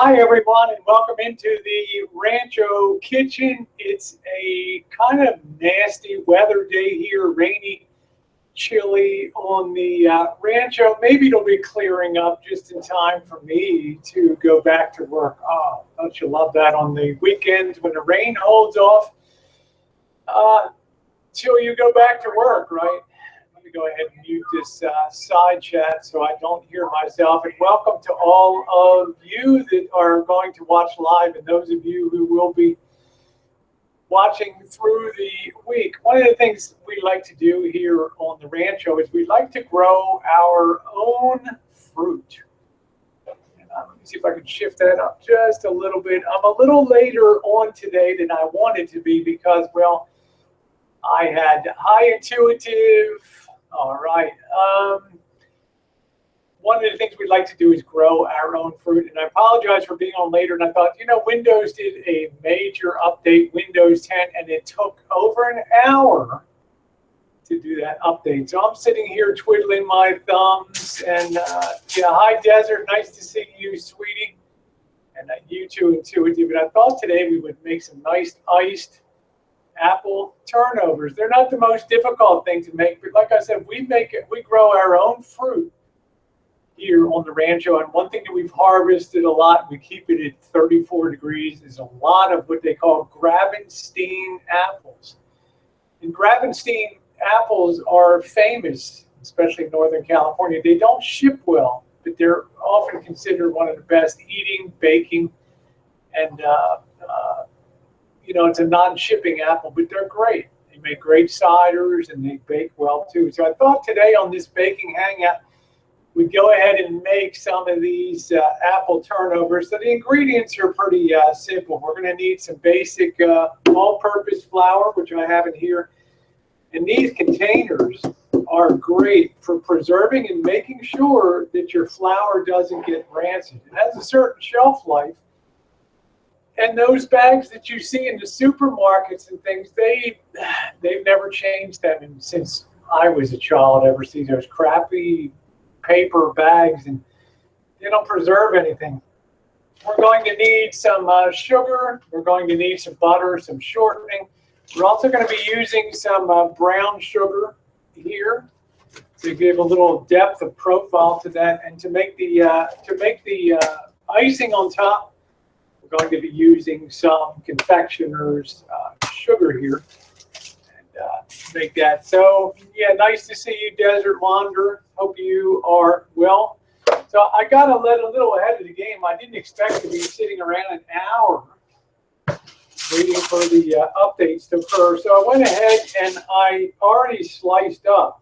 Hi everyone, and welcome into the Rancho kitchen. It's a kind of nasty weather day here, rainy, chilly on the Rancho. Maybe it'll be clearing up just in time for me to go back to work. Oh, don't you love that on the weekends when the rain holds off till you go back to work, right? Let me go ahead and mute this side chat so I don't hear myself. And welcome to all of you that are going to watch live and those of you who will be watching through the week. One of the things we like to do here on the Rancho is we like to grow our own fruit. Let me see if I can shift that up just a little bit. I'm a little later on today than I wanted to be because, well, I had high intuitive. All right. One of the things we'd like to do is grow our own fruit. And I apologize for being on later. And I thought, Windows did a major update, Windows 10, and it took over an hour to do that update. So I'm sitting here twiddling my thumbs. And hi, Desert. Nice to see you, sweetie. And you too, Intuitive. And I thought today we would make some nice iced apple turnovers. They're not the most difficult thing to make, but like I said, we grow our own fruit here on the Rancho. And one thing that we've harvested a lot, we keep it at 34 degrees, is a lot of what they call Gravenstein apples. And Gravenstein apples are famous, especially in Northern California. They don't ship well, but they're often considered one of the best eating, baking, and it's a non-shipping apple, but they're great. They make great ciders and they bake well too. So I thought today on this baking hangout, we'd go ahead and make some of these apple turnovers. So the ingredients are pretty simple. We're going to need some basic all-purpose flour, which I have in here. And these containers are great for preserving and making sure that your flour doesn't get rancid. It has a certain shelf life. And those bags that you see in the supermarkets and things, they've never changed them. And since I was a child, ever see those crappy paper bags, and they don't preserve anything. We're going to need some sugar. We're going to need some butter, some shortening. We're also going to be using some brown sugar here to give a little depth of profile to that, and to make the icing on top. We're going to be using some confectioner's sugar here and make that. So, yeah, nice to see you, Desert Wanderer. Hope you are well. So I got a little ahead of the game. I didn't expect to be sitting around an hour waiting for the updates to occur. So I went ahead and I already sliced up.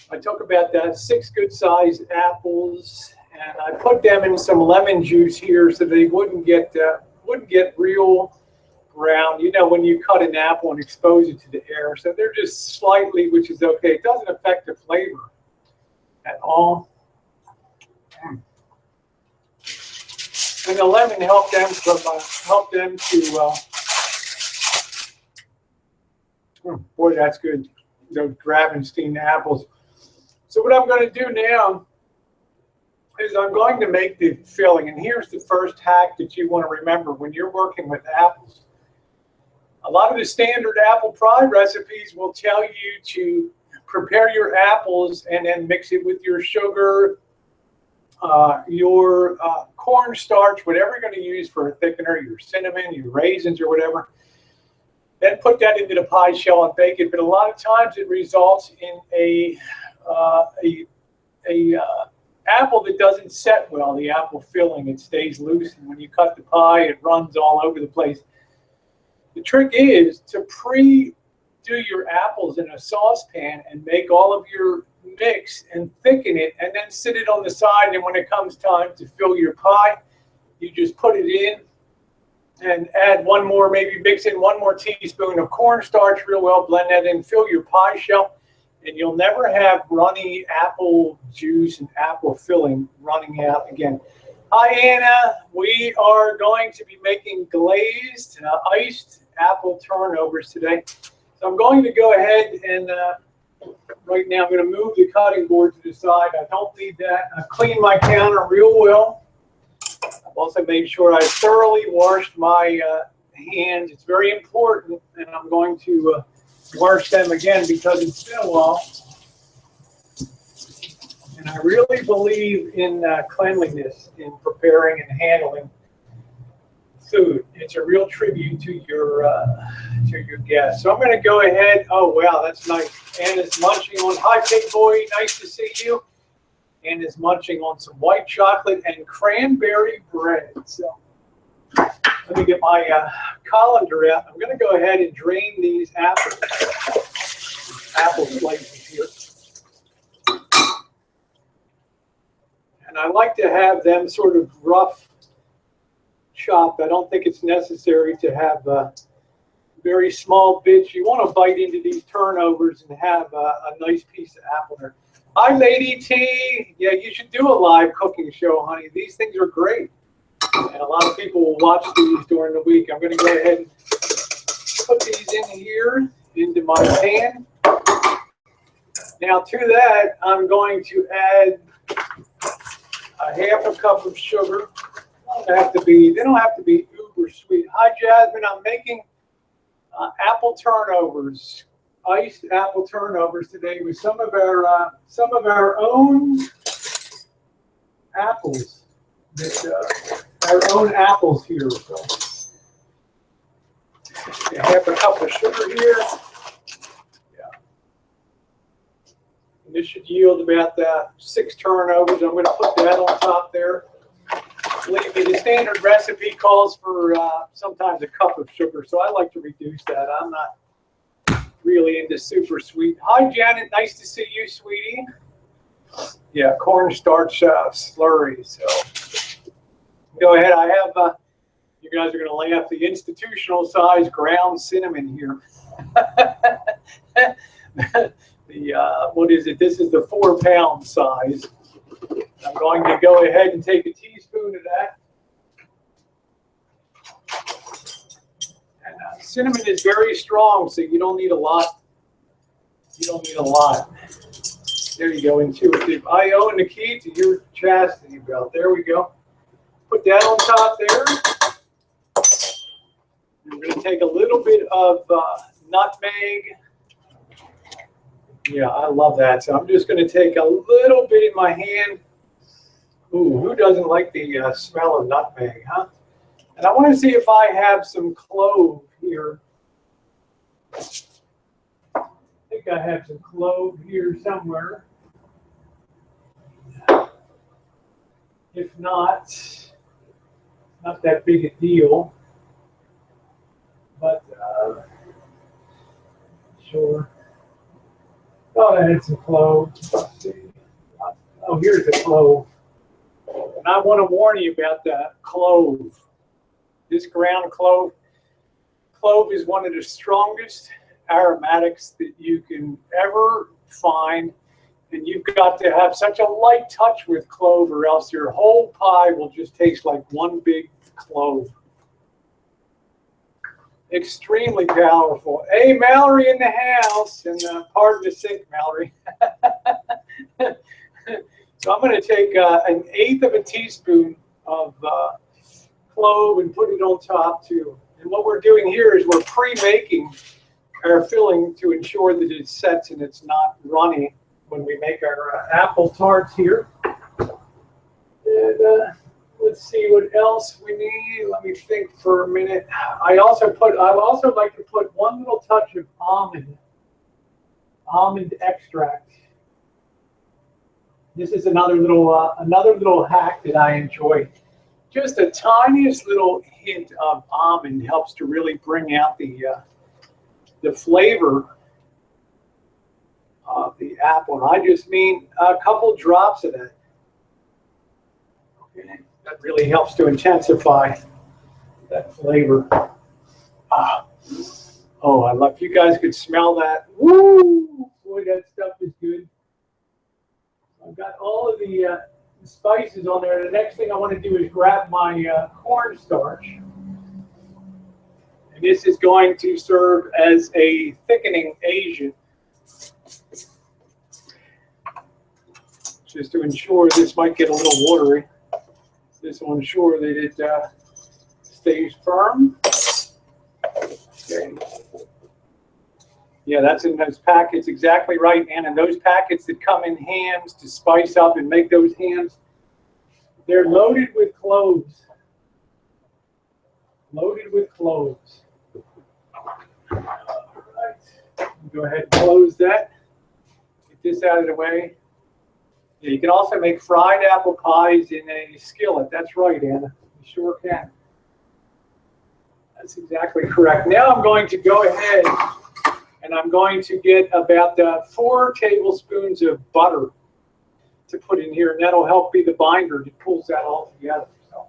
I took about 6 good-sized apples, and I put them in some lemon juice here so they wouldn't get real brown. When you cut an apple and expose it to the air, so they're just slightly, which is okay. It doesn't affect the flavor at all. And the lemon helped them to. Boy, that's good. Those Gravenstein apples. So what I'm going to do now is I'm going to make the filling, and here's the first hack that you want to remember when you're working with apples. A lot of the standard apple pie recipes will tell you to prepare your apples and then mix it with your sugar, your cornstarch, whatever you're going to use for a thickener, your cinnamon, your raisins, or whatever. Then put that into the pie shell and bake it. But a lot of times it results in a apple that doesn't set well, the apple filling. It stays loose, and when you cut the pie, it runs all over the place. The trick is to pre-do your apples in a saucepan and make all of your mix and thicken it, and then sit it on the side. And when it comes time to fill your pie, you just put it in and add one more, maybe mix in 1 more teaspoon of cornstarch real well, blend that in, fill your pie shell, and you'll never have runny apple juice and apple filling running out again. Hi, Anna. We are going to be making glazed, iced apple turnovers today. So I'm going to go ahead and right now I'm going to move the cutting board to the side. I don't need that. I clean my counter real well. I've also made sure I thoroughly washed my hands. It's very important, and I'm going to wash them again because it's been a while. And I really believe in cleanliness in preparing and handling food. It's a real tribute to your guests. So I'm going to go ahead. Oh wow, that's nice. Anna's munching on. Hi, big boy. Nice to see you. Anna's munching on some white chocolate and cranberry bread. So let me get my colander out. I'm going to go ahead and drain these apple slices here. And I like to have them sort of rough chopped. I don't think it's necessary to have very small bits. You want to bite into these turnovers and have a nice piece of apple there. Hi, Lady T. Yeah, you should do a live cooking show, honey. These things are great. And a lot of people will watch these during the week. I'm going to go ahead and put these in here into my pan. Now to that, I'm going to add a half a cup of sugar. They don't have to be uber sweet. Hi, Jasmine. I'm making apple turnovers, iced apple turnovers today with some of our own apples. Our own apples here. So, half a cup of sugar here. Yeah. And this should yield about 6 turnovers. I'm going to put that on top there. Believe me, the standard recipe calls for sometimes a cup of sugar, so I like to reduce that. I'm not really into super sweet. Hi, Janet. Nice to see you, sweetie. Yeah, cornstarch slurry. So go ahead. I have, you guys are going to laugh, the institutional size ground cinnamon here. What is it? This is the 4-pound size. I'm going to go ahead and take a teaspoon of that. And cinnamon is very strong, so you don't need a lot. You don't need a lot. There you go, intuitive. I own the key to your chastity belt. There we go. Put that on top there. I'm going to take a little bit of nutmeg. Yeah, I love that. So I'm just going to take a little bit in my hand. Ooh, who doesn't like the smell of nutmeg, huh? And I want to see if I have some clove here. I think I have some clove here somewhere. If not, not that big a deal. But sure. Oh, I had some clove. Let's see. Oh, here's the clove. And I want to warn you about that clove. This ground clove. Clove is one of the strongest aromatics that you can ever find. And you've got to have such a light touch with clove, or else your whole pie will just taste like one big clove. Extremely powerful. Hey, Mallory in the house, and pardon the sink, Mallory. So I'm going to take 1/8 of a teaspoon of clove and put it on top too. And what we're doing here is we're pre-making our filling to ensure that it sets and it's not runny when we make our apple tarts here. And let's see what else we need. Let me think for a minute. I also like to put one little touch of almond extract. This is another little hack that I enjoy. Just the tiniest little hint of almond helps to really bring out the flavor of the apple. And I just mean a couple drops of that. Okay, that really helps to intensify that flavor. Oh, I love. If you guys could smell that. Woo! Boy, that stuff is good. I've got all of the spices on there. The next thing I want to do is grab my cornstarch. And this is going to serve as a thickening agent, just to ensure this might get a little watery. This will ensure that it stays firm. Okay. Yeah, that's in those packets, exactly right, and in those packets that come in hams to spice up and make those hams, they're loaded with cloves. Loaded with cloves. All right. Go ahead and close that. Get this out of the way. Yeah, you can also make fried apple pies in a skillet. That's right, Anna. You sure can. That's exactly correct. Now I'm going to go ahead and I'm going to get about 4 tablespoons of butter to put in here, and that'll help be the binder that pulls that all together. So.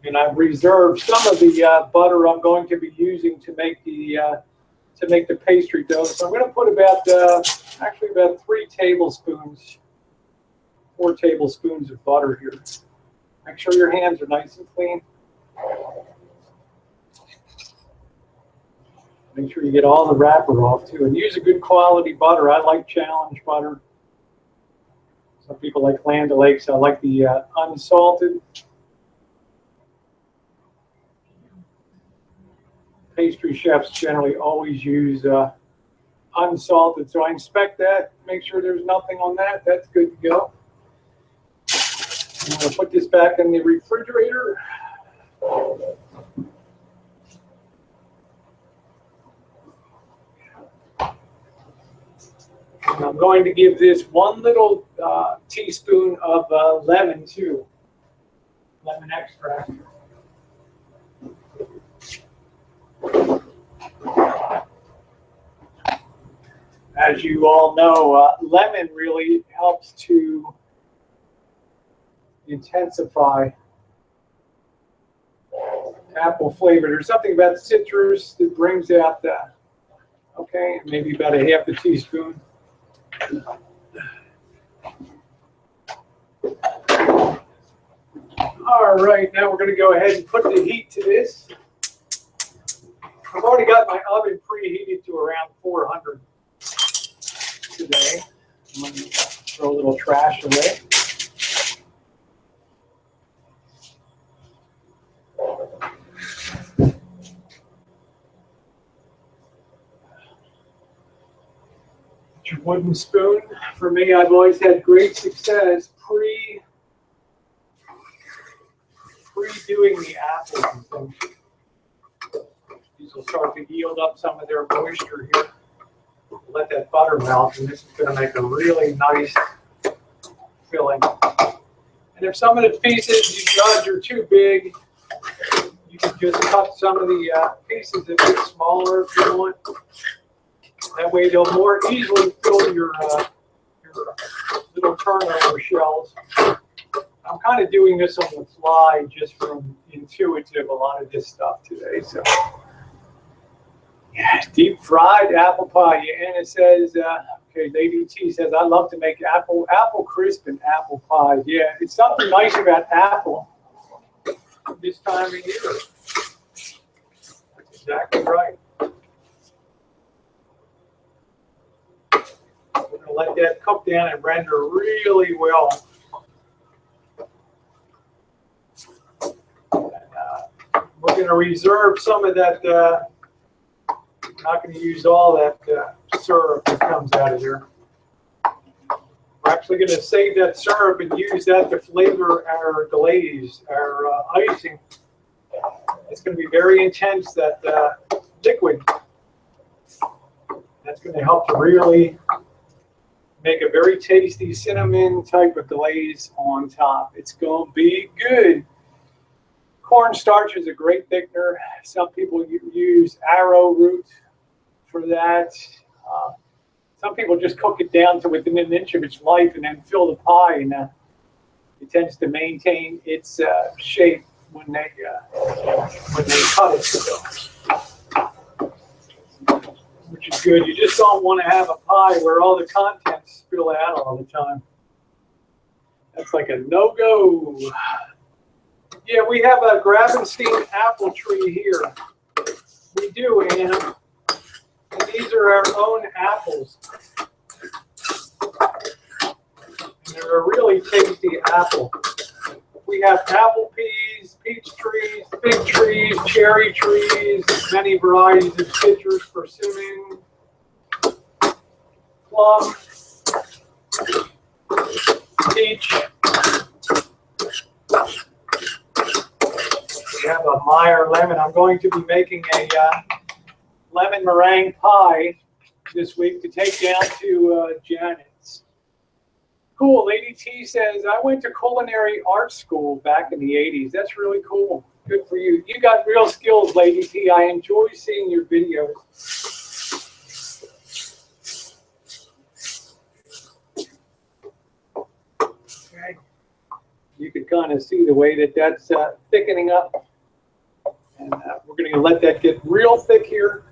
And I've reserved some of the butter I'm going to be using to make the pastry dough. So I'm going to put about actually about 3 tablespoons, 4 tablespoons of butter here. Make sure your hands are nice and clean. Make sure you get all the wrapper off too, and use a good quality butter. I like Challenge butter. Some people like Land O'Lakes. I like the unsalted. Pastry chefs generally always use unsalted, so I inspect that, make sure there's nothing on that. That's good to go. I'm going to put this back in the refrigerator. And I'm going to give this 1 little teaspoon of lemon too, lemon extract. As you all know, lemon really helps to intensify apple flavor. There's something about citrus that brings out that. Okay, maybe about a half a teaspoon. All right, now we're going to go ahead and put the heat to this. I've already got my oven preheated to around 400 today. I'm going to throw a little trash away. Get your wooden spoon. For me, I've always had great success pre-doing the apples. These will start to yield up some of their moisture here. Let that butter melt, and this is going to make a really nice filling. And if some of the pieces you judge are too big, you can just cut some of the pieces a bit smaller if you want. That way they'll more easily fill your little turnover shells. I'm kind of doing this on the fly just from intuitive a lot of this stuff today. So. Yeah, deep fried apple pie. Anna says, okay, Lady T says, I love to make apple crisp and apple pie. Yeah, it's something nice about apple this time of year. That's exactly right. We're going to let that cook down and render really well. And, we're going to reserve some of that. Not going to use all that syrup that comes out of here. We're actually going to save that syrup and use that to flavor our glaze, our icing. It's going to be very intense, that liquid. That's going to help to really make a very tasty cinnamon type of glaze on top. It's going to be good. Cornstarch is a great thickener. Some people use arrowroot for that. Some people just cook it down to within an inch of its life and then fill the pie, and it tends to maintain its shape when they cut it. So, which is good. You just don't want to have a pie where all the contents spill out all the time. That's like a no-go. Yeah, we have a Gravenstein apple tree here. We do, Anna. And these are our own apples. And they're a really tasty apple. We have apple peas, peach trees, fig trees, cherry trees, many varieties of citrus, persimmon, plum, peach. We have a Meyer lemon. I'm going to be making a lemon meringue pie this week to take down to Janet's. Cool. Lady T says, I went to culinary art school back in the 80s. That's really cool. Good for you. You got real skills, Lady T. I enjoy seeing your videos. Okay. You can kind of see the way that that's thickening up. And we're going to let that get real thick here.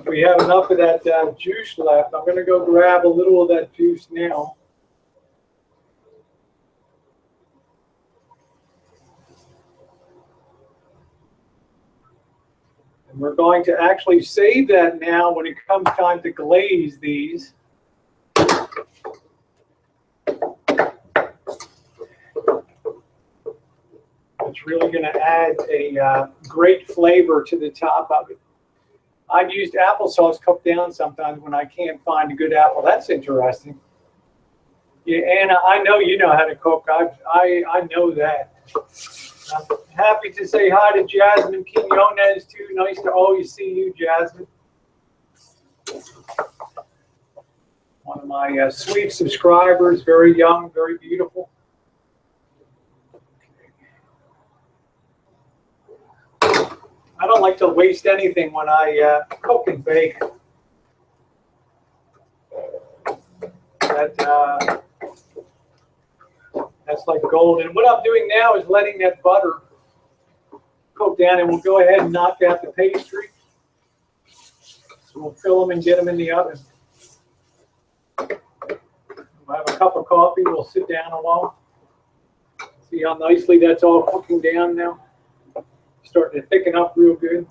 We have enough of that juice left. I'm going to go grab a little of that juice now. And we're going to actually save that now when it comes time to glaze these. It's really going to add a great flavor to the top of it. I've used applesauce cooked down sometimes when I can't find a good apple. That's interesting. Yeah, Anna, I know you know how to cook. I know that. I'm happy to say hi to Jasmine Quinones too. Nice to always see you, Jasmine. One of my sweet subscribers, very young, very beautiful. I don't like to waste anything when I cook and bake. That's like gold. And what I'm doing now is letting that butter cook down, and we'll go ahead and knock out the pastry. So we'll fill them and get them in the oven. We'll have a cup of coffee. We'll sit down a while. See how nicely that's all cooking down now. Starting to thicken up real good.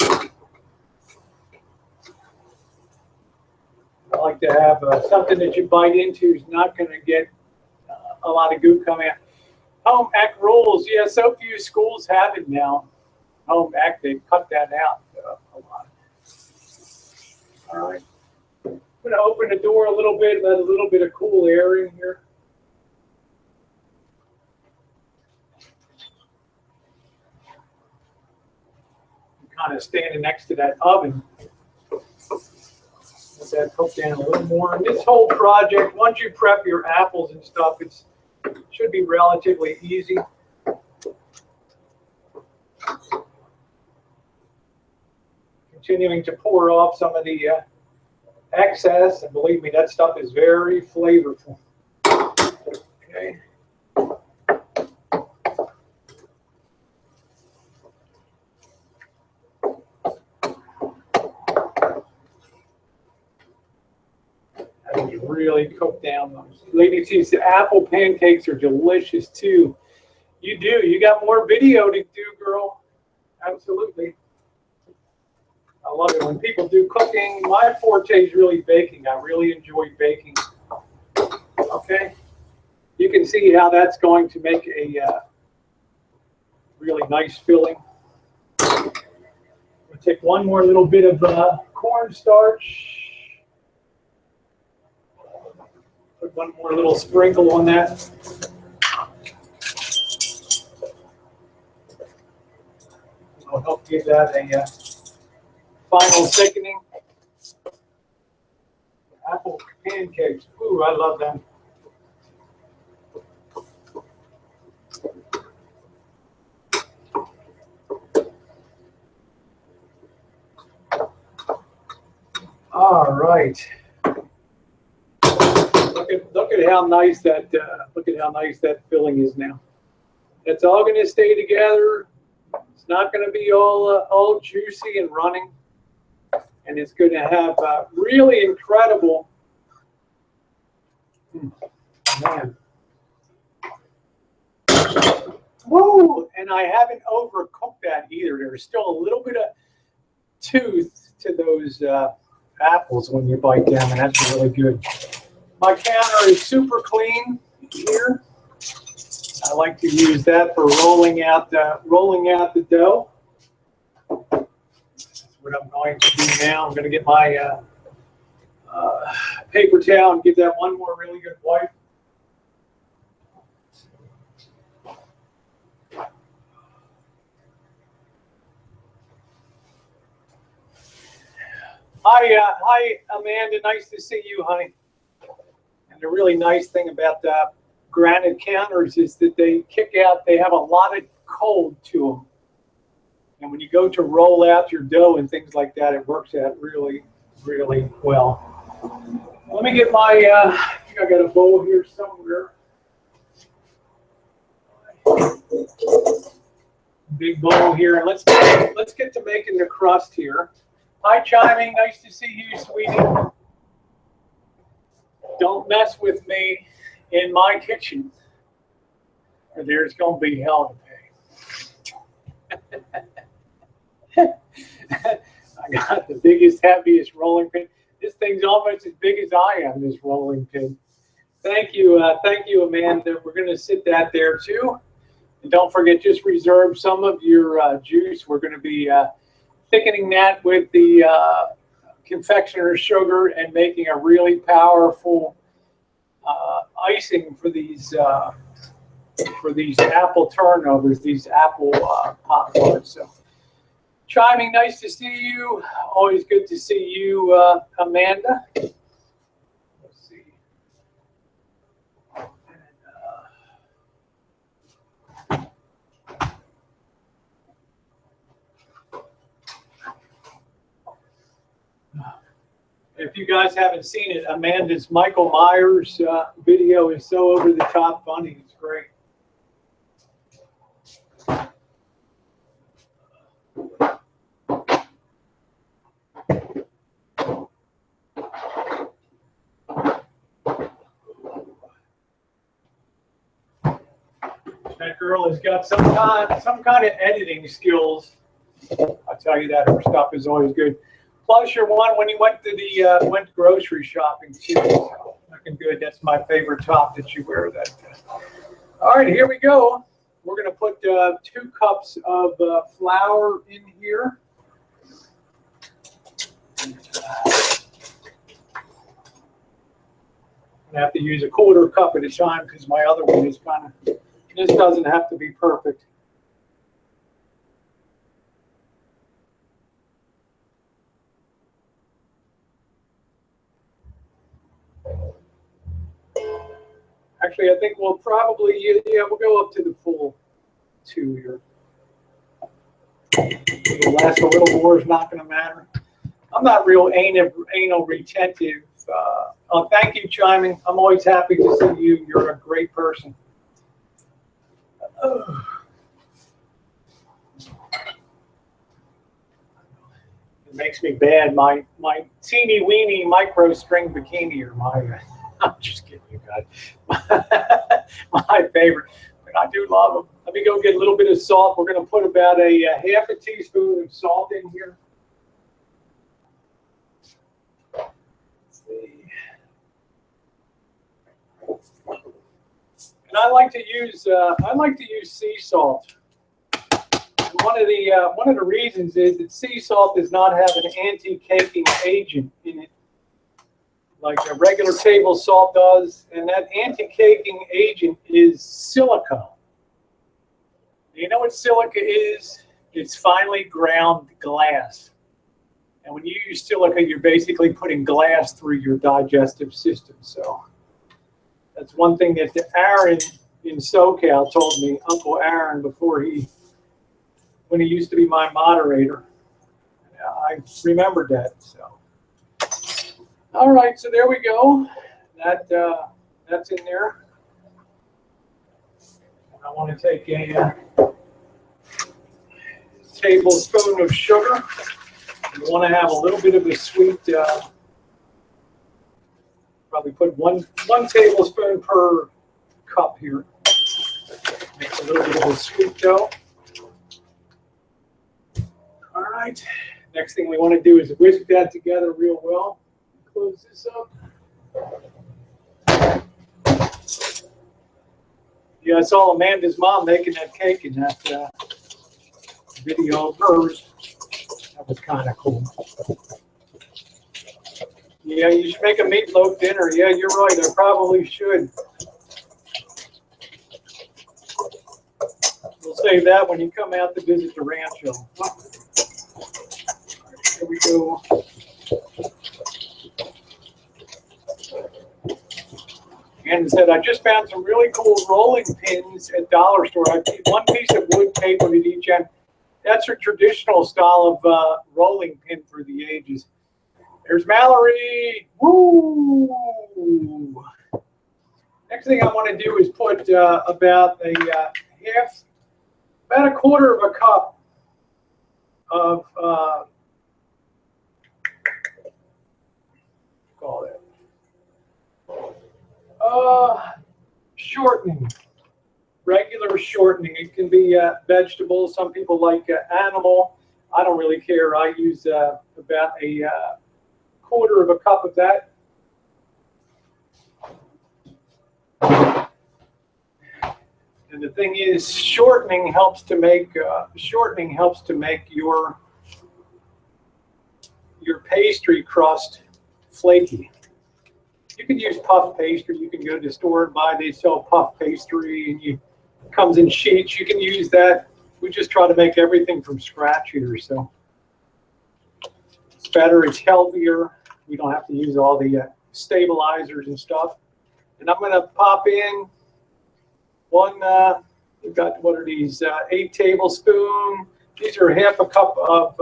I like to have something that you bite into is not going to get a lot of goo coming out. Home ec rules. Yeah, so few schools have it now. Home ec, they cut that out a lot. All right. I'm going to open the door a little bit, let a little bit of cool air in here. Kind of standing next to that oven. Let that cook down a little more. And this whole project, once you prep your apples and stuff, it should be relatively easy. Continuing to pour off some of the excess, and believe me, that stuff is very flavorful. Okay. Really cook down those. Lady T said apple pancakes are delicious too. You do. You got more video to do, girl. Absolutely. I love it when people do cooking. My forte is really baking. I really enjoy baking. Okay. You can see how that's going to make a really nice filling. We'll take one more little bit of cornstarch. Put one more little sprinkle on that. It'll help give that a final thickening. Apple pancakes. Ooh, I love them. All right. Look at how nice that filling is now. It's all going to stay together. It's not going to be all juicy and running. and it's going to have really incredible, man. Whoa! And I haven't overcooked that either. There's still a little bit of tooth to those apples when you bite them, and that's really good. My counter is super clean here. I like to use that for rolling out the dough. That's what I'm going to do now. I'm going to get my paper towel and give that one more really good wipe. Hi, Amanda. Nice to see you, honey. And the really nice thing about granite counters is that they have a lot of cold to them. And when you go to roll out your dough and things like that, it works out really, really well. Let me get my, I think I got a bowl here somewhere. Big bowl here. And let's get to making the crust here. Hi, Chiming. Nice to see you, sweetie. Don't mess with me in my kitchen, or there's going to be hell to pay. I got the biggest, heaviest rolling pin. This thing's almost as big as I am, this rolling pin. Thank you, Amanda. We're going to sit that there, too. And don't forget, just reserve some of your juice. We're going to be thickening that with the confectioner's sugar and making a really powerful icing for these apple turnovers, these apple popcorns. So, Chiming, nice to see you. Always good to see you, Amanda. Let's see. If you guys haven't seen it, Amanda's Michael Myers video is so over the top funny. It's great. That girl has got some kind of editing skills. I'll tell you that her stuff is always good. Plus, your one when you went grocery shopping too. So, looking good. That's my favorite top that you wear. That. All right, here we go. We're going to put 2 cups of flour in here. I have to use a 1/4 cup at a time because my other one is kind of. This doesn't have to be perfect. Actually, I think we'll probably, we'll go up to the full 2 here. The last a little more is not going to matter. I'm not real anal retentive. Thank you, Chiming. I'm always happy to see you. You're a great person. It makes me bad. My teeny weeny micro string bikini or my. I'm just kidding, you guys. My favorite, but I do love them. Let me go get a little bit of salt. We're going to put about a 1/2 teaspoon of salt in here. Let's see. And I like to use sea salt. And one of the reasons is that sea salt does not have an anti-caking agent in it, like a regular table salt does, and that anti-caking agent is silica. You know what silica is? It's finely ground glass. And when you use silica, you're basically putting glass through your digestive system. So that's one thing that Aaron in SoCal told me, Uncle Aaron, when he used to be my moderator. I remembered that. So. All right, so there we go. That's in there. I want to take a tablespoon of sugar. You want to have a little bit of a sweet, probably put one tablespoon per cup here. Makes a little bit of a sweet dough. All right. Next thing we want to do is whisk that together real well. Close this up. Yeah, I saw Amanda's mom making that cake in that video of hers. That was kind of cool. Yeah, you should make a meatloaf dinner. Yeah, you're right. I probably should. We'll save that when you come out to visit the Rancho. Here we go. And said, I just found some really cool rolling pins at Dollar Store. I keep one piece of wood tapered at each end. That's a traditional style of rolling pin for the ages. There's Mallory. Woo! Next thing I want to do is put about a quarter of a cup of call it shortening. Regular shortening. It can be vegetables. Some people like animal. I don't really care. I use about a quarter of a cup of that. And the thing is, shortening helps to make your pastry crust flaky. You can use puff pastry. You can go to the store and buy. They sell puff pastry, and it comes in sheets. You can use that. We just try to make everything from scratch here, so it's better. It's healthier. We don't have to use all the stabilizers and stuff. And I'm going to pop in one. We've got, what are these? 8 tablespoons. These are half a cup of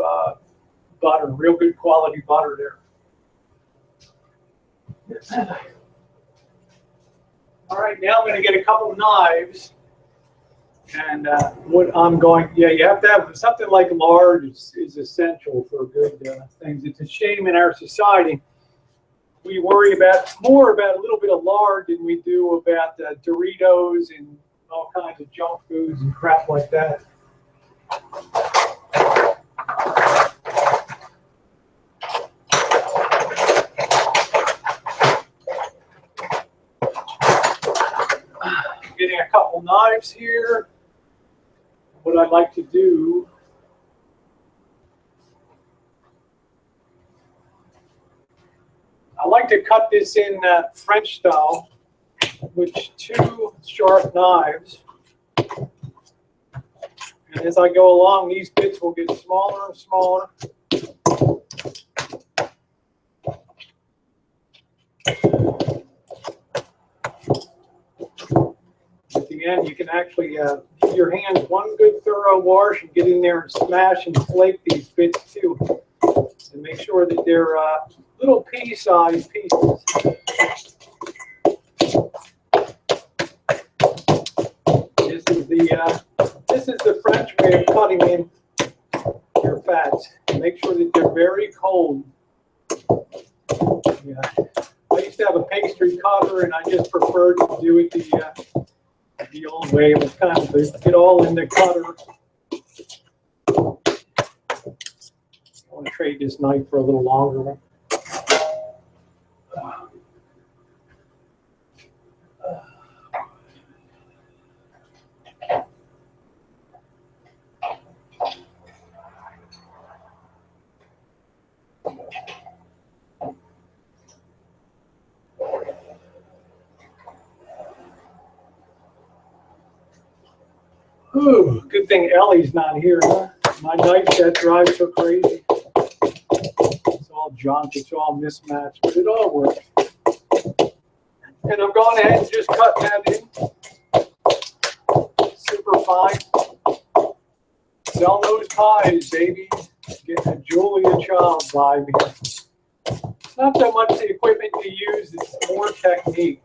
butter. Real good quality butter there. All right, now I'm going to get a couple knives, and what I'm going, you have to have something like lard is essential for good things. It's a shame in our society we worry more about a little bit of lard than we do about Doritos and all kinds of junk foods and crap like that. Getting a couple knives here. What I'd like to do, I like to cut this in French style with 2 sharp knives. And as I go along, these bits will get smaller and smaller. At the end, you can actually give your hands one good thorough wash and get in there and smash and flake these bits too. And make sure that they're little pea-sized pieces. This is the French way of cutting in your fats. Make sure that they're very cold. Yeah. I used to have a pastry cutter, and I just preferred to do it the old way. It was kind of to get all in the cutter. I want to trade this knife for a little longer one. Ooh, good thing Ellie's not here, huh? My knife set drives her crazy. It's all junk, it's all mismatched, but it all works. And I'm going ahead and just cut that in. Super fine. Sell those pies, baby. Getting a Julia Child vibe here. It's not so much the equipment you use, it's more technique.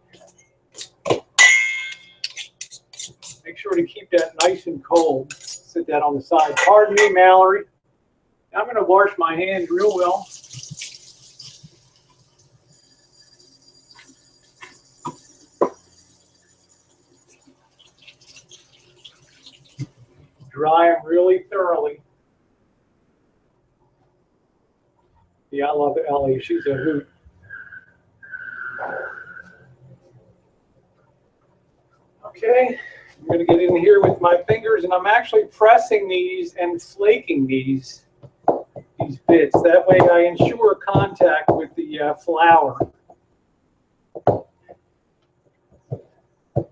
Make sure to keep that nice and cold. Sit that on the side. Pardon me, Mallory. I'm going to wash my hands real well. Dry them really thoroughly. Yeah, I love Ellie. She's a hoot. Okay, I'm going to get in here with my fingers, and I'm actually pressing these and flaking these bits. That way I ensure contact with the flour.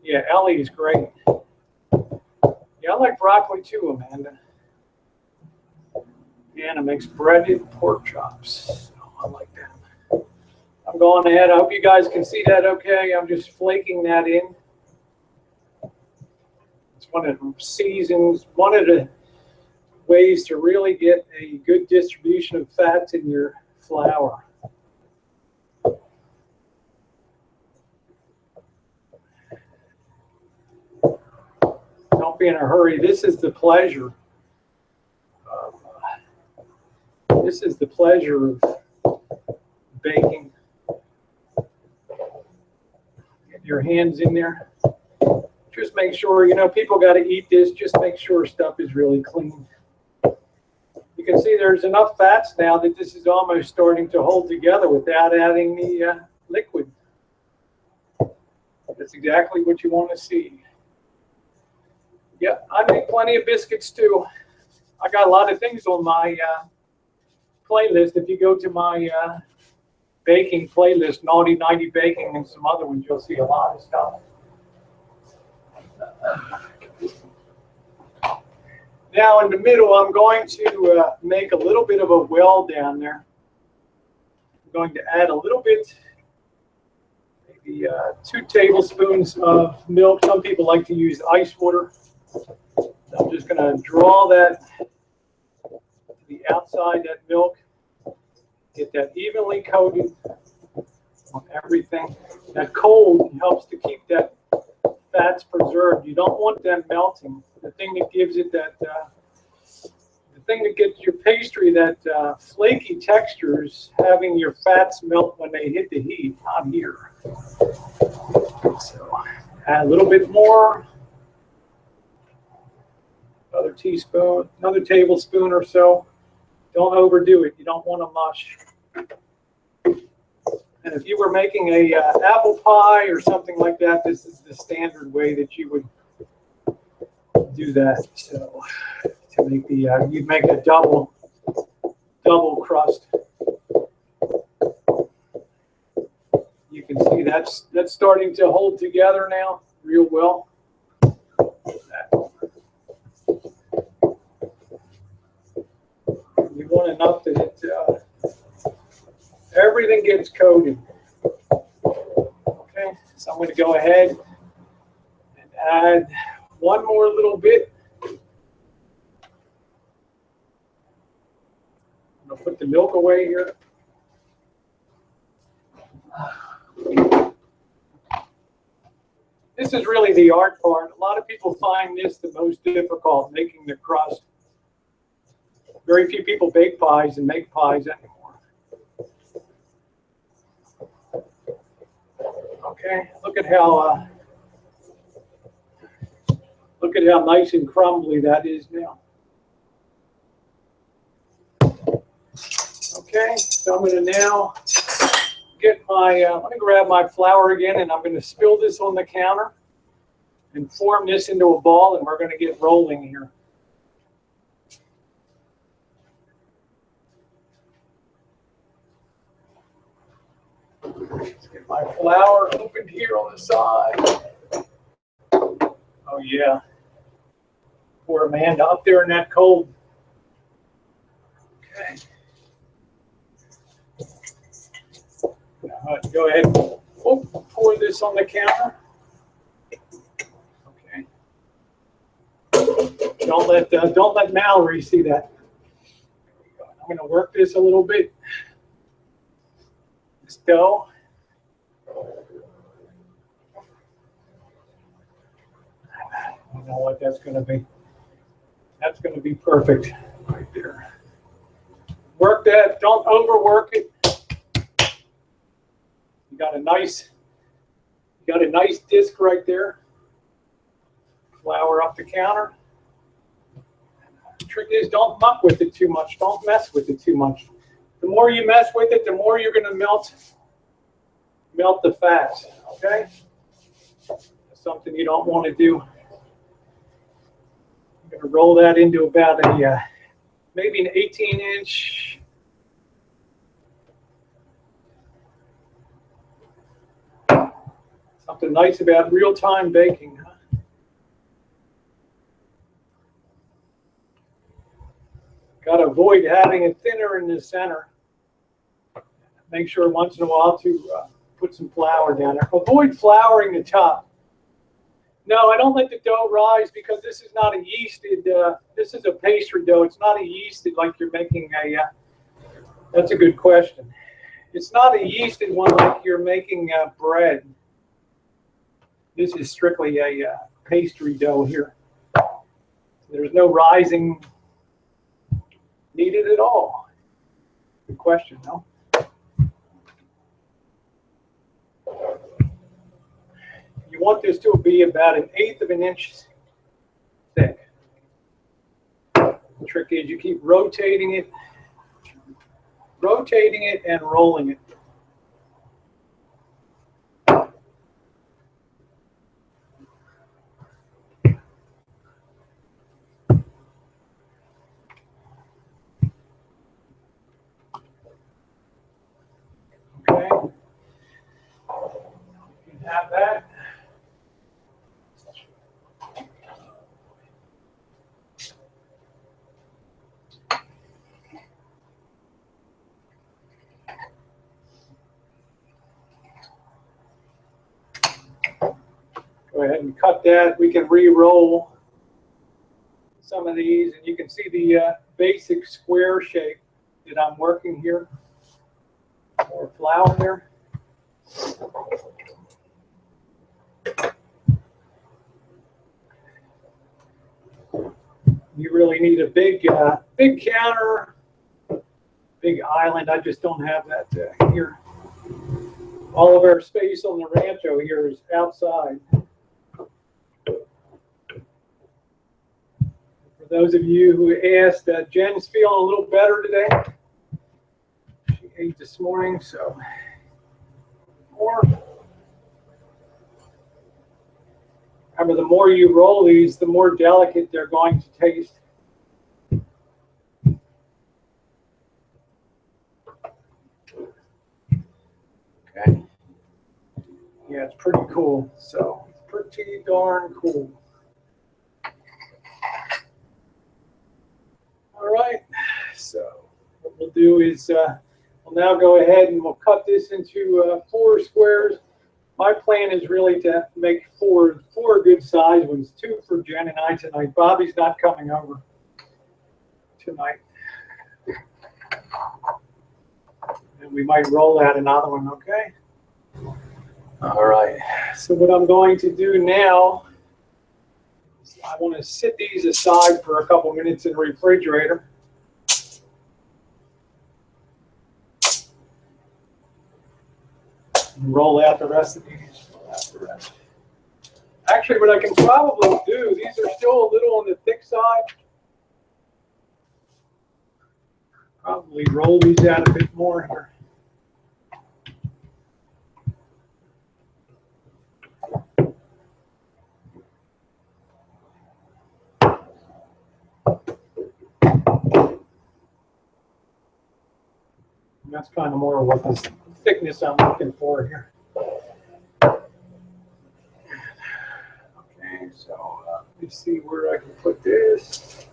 Yeah, Ellie is great. Yeah, I like broccoli too, Amanda. Anna makes breaded pork chops. So I like that. I'm going ahead. I hope you guys can see that okay. I'm just flaking that in. It's one of the seasons, one of the ways to really get a good distribution of fats in your flour. Don't be in a hurry. This is the pleasure. This is the pleasure of baking. Get your hands in there. Just make sure, you know, people got to eat this. Just make sure stuff is really clean. You can see there's enough fats now that this is almost starting to hold together without adding the liquid. That's exactly what you want to see. Yeah, I make plenty of biscuits too. I got a lot of things on my playlist. If you go to my baking playlist, Naughty 90 Baking, and some other ones, you'll see a lot of stuff. Now in the middle, I'm going to make a little bit of a well down there. I'm going to add a little bit, maybe 2 tablespoons of milk. Some people like to use ice water. I'm just going to draw that to the outside, that milk, get that evenly coated on everything. That cold helps to keep that fats preserved. You don't want them melting. The thing that gives it that, the thing that gets your pastry that flaky texture is having your fats melt when they hit the heat, not here. So add a little bit more. Another teaspoon, another tablespoon or so. Don't overdo it. You don't want to mush. And if you were making a apple pie or something like that, this is the standard way that you would do that. So to make the, you'd make a double crust. You can see that's starting to hold together now real well. You want enough that it, everything gets coated. Okay, so I'm going to go ahead and add one more little bit. I'm going to put the milk away here. This is really the art part. A lot of people find this the most difficult, making the crust. Very few people bake pies and make pies anymore. Okay, look at how nice and crumbly that is now. Okay, so I'm going to now get my, let me grab my flour again, and I'm going to spill this on the counter and form this into a ball, and we're going to get rolling here. Let's get my flour opened here on the side. Oh yeah. Poor Amanda up there in that cold. Okay. Go ahead and pour this on the counter. Okay. Don't let Mallory see that. I'm going to work this a little bit. This dough. You know what that's going to be? That's going to be perfect right there. that. Don't overwork it. You got a nice disc right there. Flour up the counter. The trick is don't muck with it too much. Don't mess with it too much. The more you mess with it, the more you're going to melt the fat. Okay? That's something you don't want to do. I'm going to roll that into about a maybe an 18-inch. Something nice about real-time baking, huh? Got to avoid having it thinner in the center. Make sure once in a while to put some flour down there. Avoid flouring the top. No, I don't let the dough rise because this is not a yeasted, this is a pastry dough. It's not a yeasted like you're making a, that's a good question. It's not a yeasted one like you're making bread. This is strictly a pastry dough here. There's no rising needed at all. Good question, no? You want this to be about 1/8 of an inch thick. The trick is you keep rotating it and rolling it. Okay. You can have that. Go ahead and cut that. We can re-roll some of these, and you can see the basic square shape that I'm working here. More flour there. You really need a big counter, big island. I just don't have that here. All of our space on the Rancho here is outside. For those of you who asked, Jen's feeling a little better today. She ate this morning, so more. Remember, the more you roll these, the more delicate they're going to taste. Okay. Yeah, it's pretty cool. So, pretty darn cool. All right. So, what we'll do is we'll now go ahead and we'll cut this into 4 squares. My plan is really to make four good sized ones, 2 for Jen and I tonight. Bobby's not coming over tonight. And we might roll out another one, okay? All right. So what I'm going to do now is I want to sit these aside for a couple minutes in the refrigerator. And roll out the rest of these. Actually, what I can probably do, these are still a little on the thick side. Probably roll these out a bit more here. And that's kind of more of what the thickness I'm looking for here. Okay, so let me see where I can put this.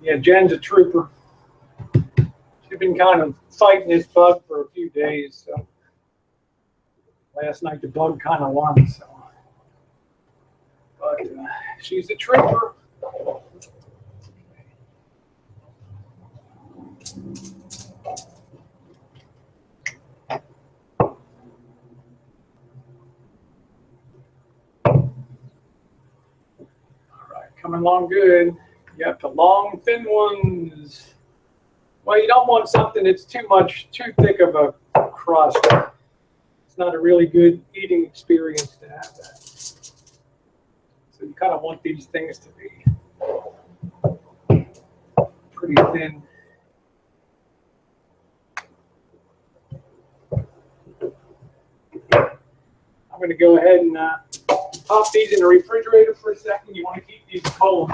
Yeah, Jen's a trooper. She's been kind of fighting this bug for a few days. So last night the bug kind of won. So, but she's a trooper. Coming along good. You have the long, thin ones. Well, you don't want something that's too thick of a crust. It's not a really good eating experience to have that. So you kind of want these things to be pretty thin. I'm going to go ahead and pop these in the refrigerator for a second. You want to keep these cold.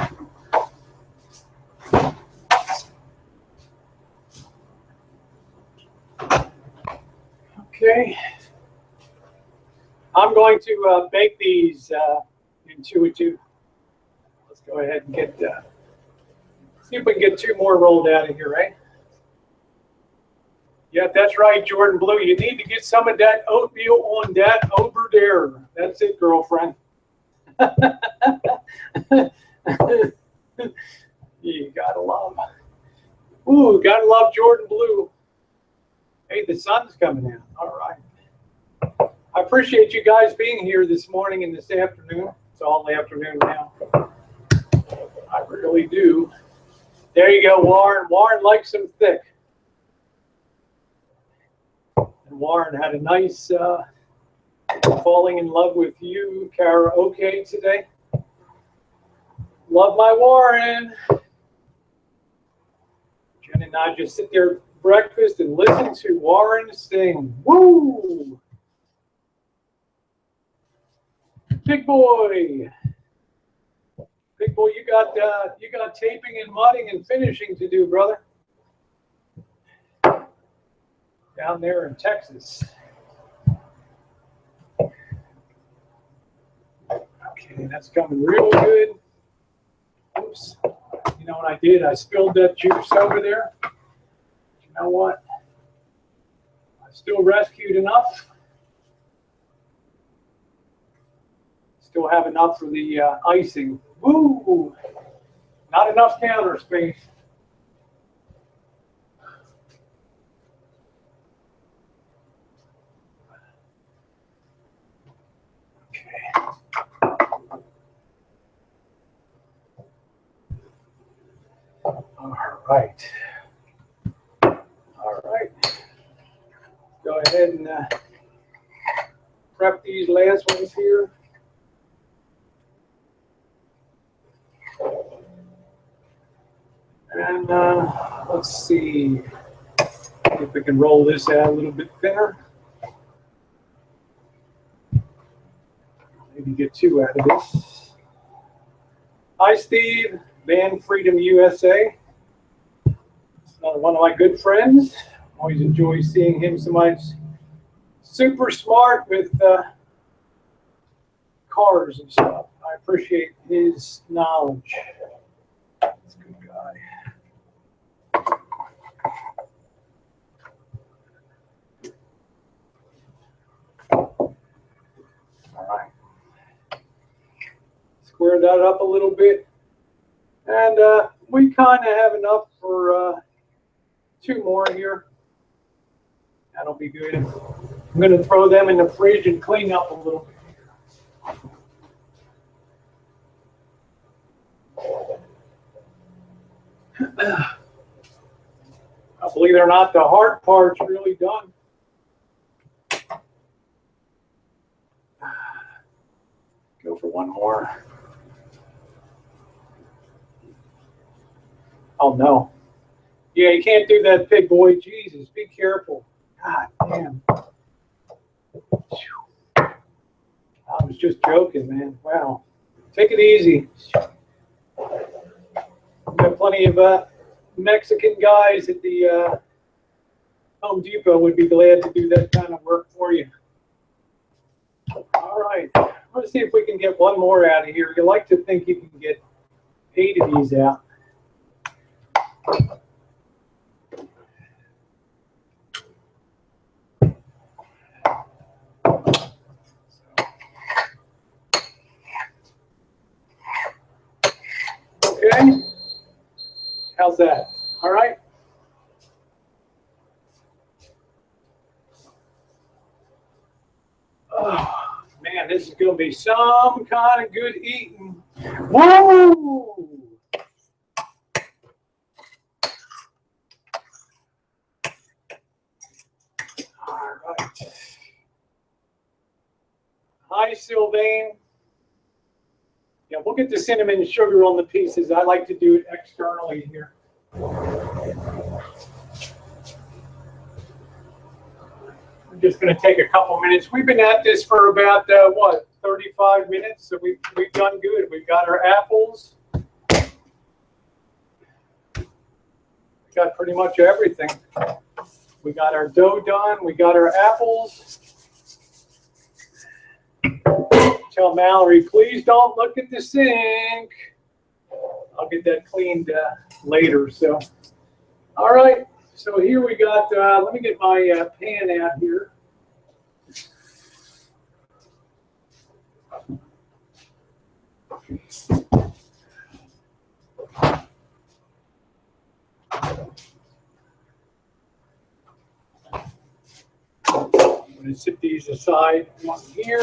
Okay. I'm going to bake these in 2 and 2. Let's go ahead and get, see if we can get 2 more rolled out of here, right? Yeah, that's right, Jordan Blue. You need to get some of that oatmeal on that over there. That's it, girlfriend. You gotta love. Ooh, gotta love Jordan Blue. Hey, the sun's coming out. All right. I appreciate you guys being here this morning and this afternoon. It's all afternoon now. I really do. There you go, Warren. Warren likes them thick. And Warren had a nice falling in love with you karaoke today. Love my Warren. Jen and I just sit there at breakfast and listen to Warren sing. Woo! Big boy. Big boy, you got taping and mudding and finishing to do, brother. Down there in Texas. Okay, that's coming real good. Oops. You know what I did? I spilled that juice over there. You know what? I still rescued enough. Still have enough for the icing. Woo! Not enough counter space. Okay. All right. All right. Go ahead and prep these last ones here. And let's see if we can roll this out a little bit thinner. Maybe get 2 out of this. Hi, Steve, Band Freedom USA. It's another one of my good friends. Always enjoy seeing him. Somebody's super smart with cars and stuff. I appreciate his knowledge. He's a good guy. All right. Square that up a little bit. And we kind of have enough for 2 more here. That'll be good. I'm going to throw them in the fridge and clean up a little bit. Believe it or not, the hard part's really done. Go for 1 more. Oh, no. Yeah, you can't do that, big boy. Jesus, be careful. God damn. I was just joking, man. Wow. Take it easy. We've got plenty of Mexican guys at the Home Depot would be glad to do that kind of work for you. All right. Let's see if we can get 1 more out of here. You like to think you can get 8 of these out. Okay. How's that? All right. Oh, man, this is going to be some kind of good eating. Woo! All right. Hi, Sylvain. Yeah, we'll get the cinnamon sugar on the pieces. I like to do it externally here. We're just going to take a couple minutes. We've been at this for about, what, 35 minutes? So we've done good. We've got our apples. We got pretty much everything. We got our dough done. We got our apples. Tell Mallory, please don't look at the sink. I'll get that cleaned later. So, all right. So here we got, let me get my pan out here. I'm going to sit these aside. One here.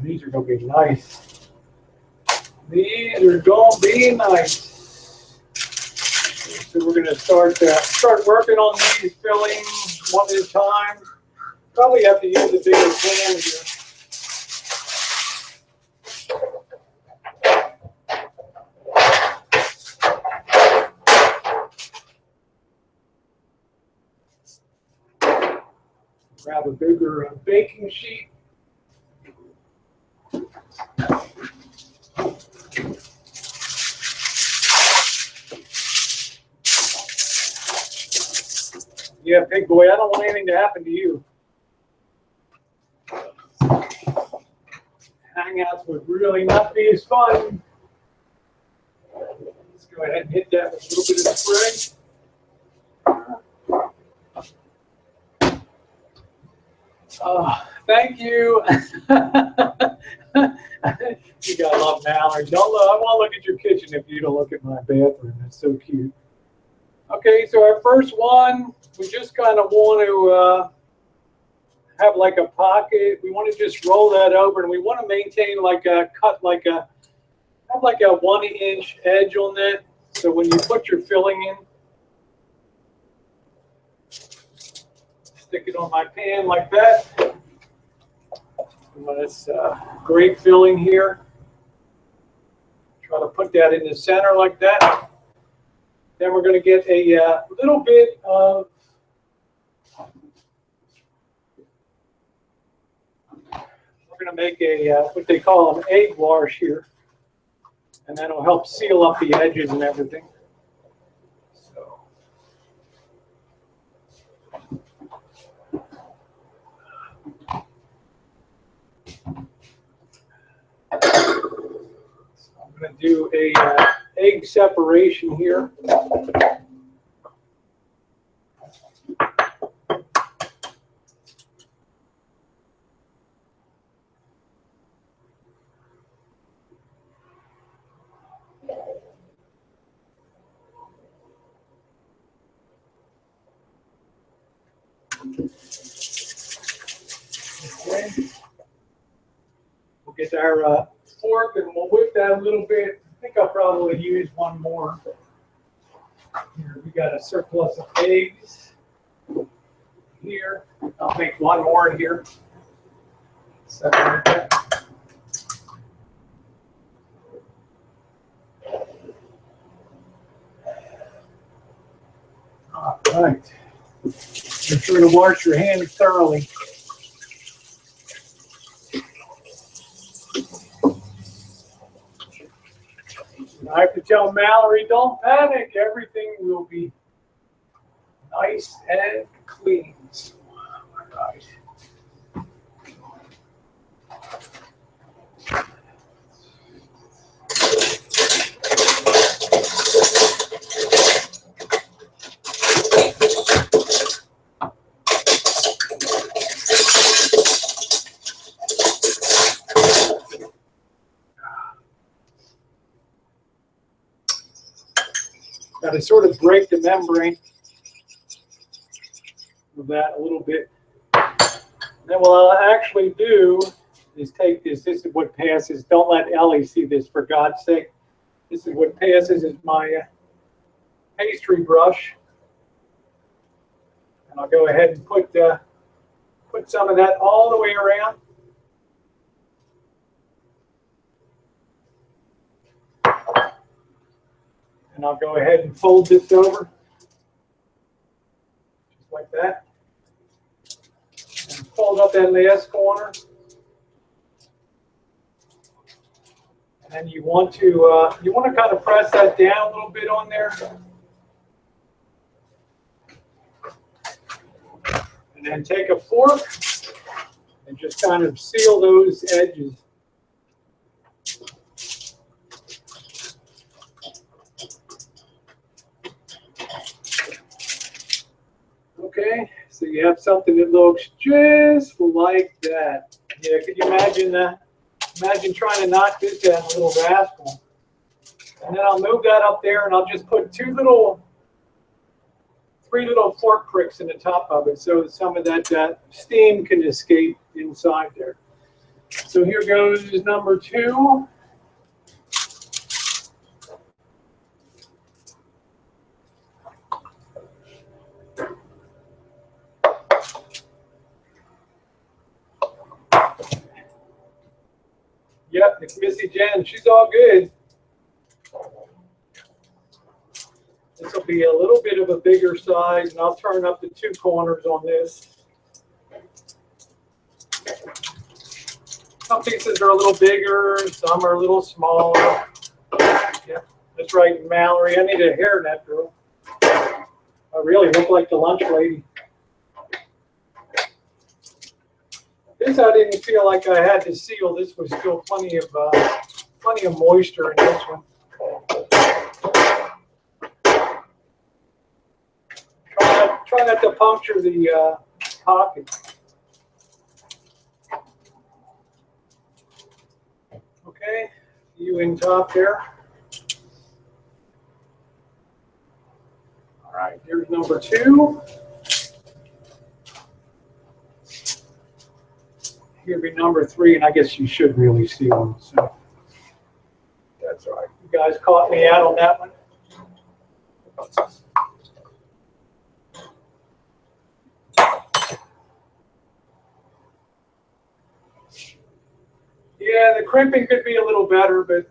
These are going to be nice. These are going to be nice. So we're going to start working on these fillings one at a time. Probably have to use a bigger pan here. Grab a bigger baking sheet. Yeah, big boy, I don't want anything to happen to you. Hangouts would really not be as fun. Let's go ahead and hit that with a little bit of spray. Thank you. You gotta love Mallory. Don't look, I won't look at your kitchen if you don't look at my bathroom. That's so cute. Okay, so our first one, we just kind of want to have like a pocket. We want to just roll that over, and we want to maintain like a cut, like a have like a 1-inch edge on that. So when you put your filling in, stick it on my pan like that. That's great filling here. Try to put that in the center like that. Then we're going to get a little bit of we're going to make a what they call an egg wash here, and that'll help seal up the edges and everything. So I'm going to do a egg separation here. Okay. We'll get our fork and we'll whip that a little bit. I think I'll probably use one more. Here we got a surplus of eggs here. I'll make one more in here. Separate that. All right. Make sure to wash your hands thoroughly. I have to tell Mallory, don't panic. Everything will be nice and clean. All right. to sort of break the membrane of that a little bit. Then what I'll actually do is take this. This is what passes. Don't let Ellie see this, for God's sake. This is what passes is my pastry brush. And I'll go ahead and put some of that all the way around. And I'll go ahead and fold this over, just like that. And fold up that last corner. And then you want to kind of press that down a little bit on there. And then take a fork and just kind of seal those edges. Okay, so you have something that looks just like that. Yeah, could you imagine that? Imagine trying to knock this out, little rascal. And then I'll move that up there, and I'll just put three little fork pricks in the top of it, so some of that steam can escape inside there. So here goes number 2. Yep, it's Missy Jen. She's all good. This will be a little bit of a bigger size, and I'll turn up the 2 corners on this. Some pieces are a little bigger, some are a little smaller. Yeah, that's right, Mallory. I need a hairnet, girl. I really look like the lunch lady. This I didn't feel like I had to seal. This was still plenty of moisture in this one. Try not to puncture the pocket. Okay, you in top there. All right, here's number 2. Here be number 3, and I guess you should really seal them. So that's all right. You guys caught me out on that one. Yeah, the crimping could be a little better, but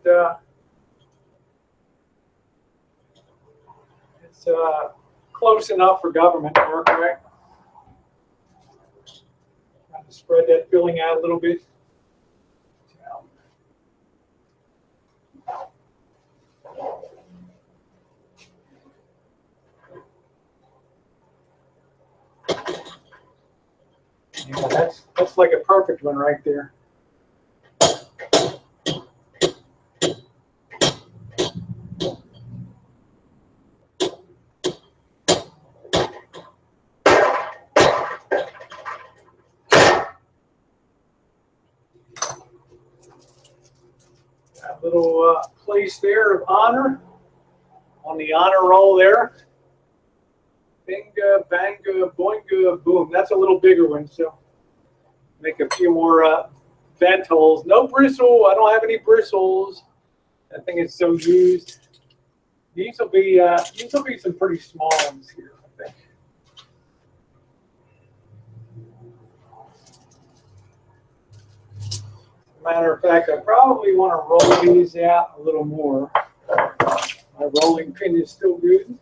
it's close enough for government work, right? Trying to spread that filling out a little bit. Yeah, that's like a perfect one right there. That little place there of honor on the honor roll there. Binga, banga, boinga, boom. That's a little bigger one, so make a few more vent holes. No bristle. I don't have any bristles. I think it's so used. These will be some pretty small ones here, I think. Matter of fact, I probably want to roll these out a little more. My rolling pin is still good.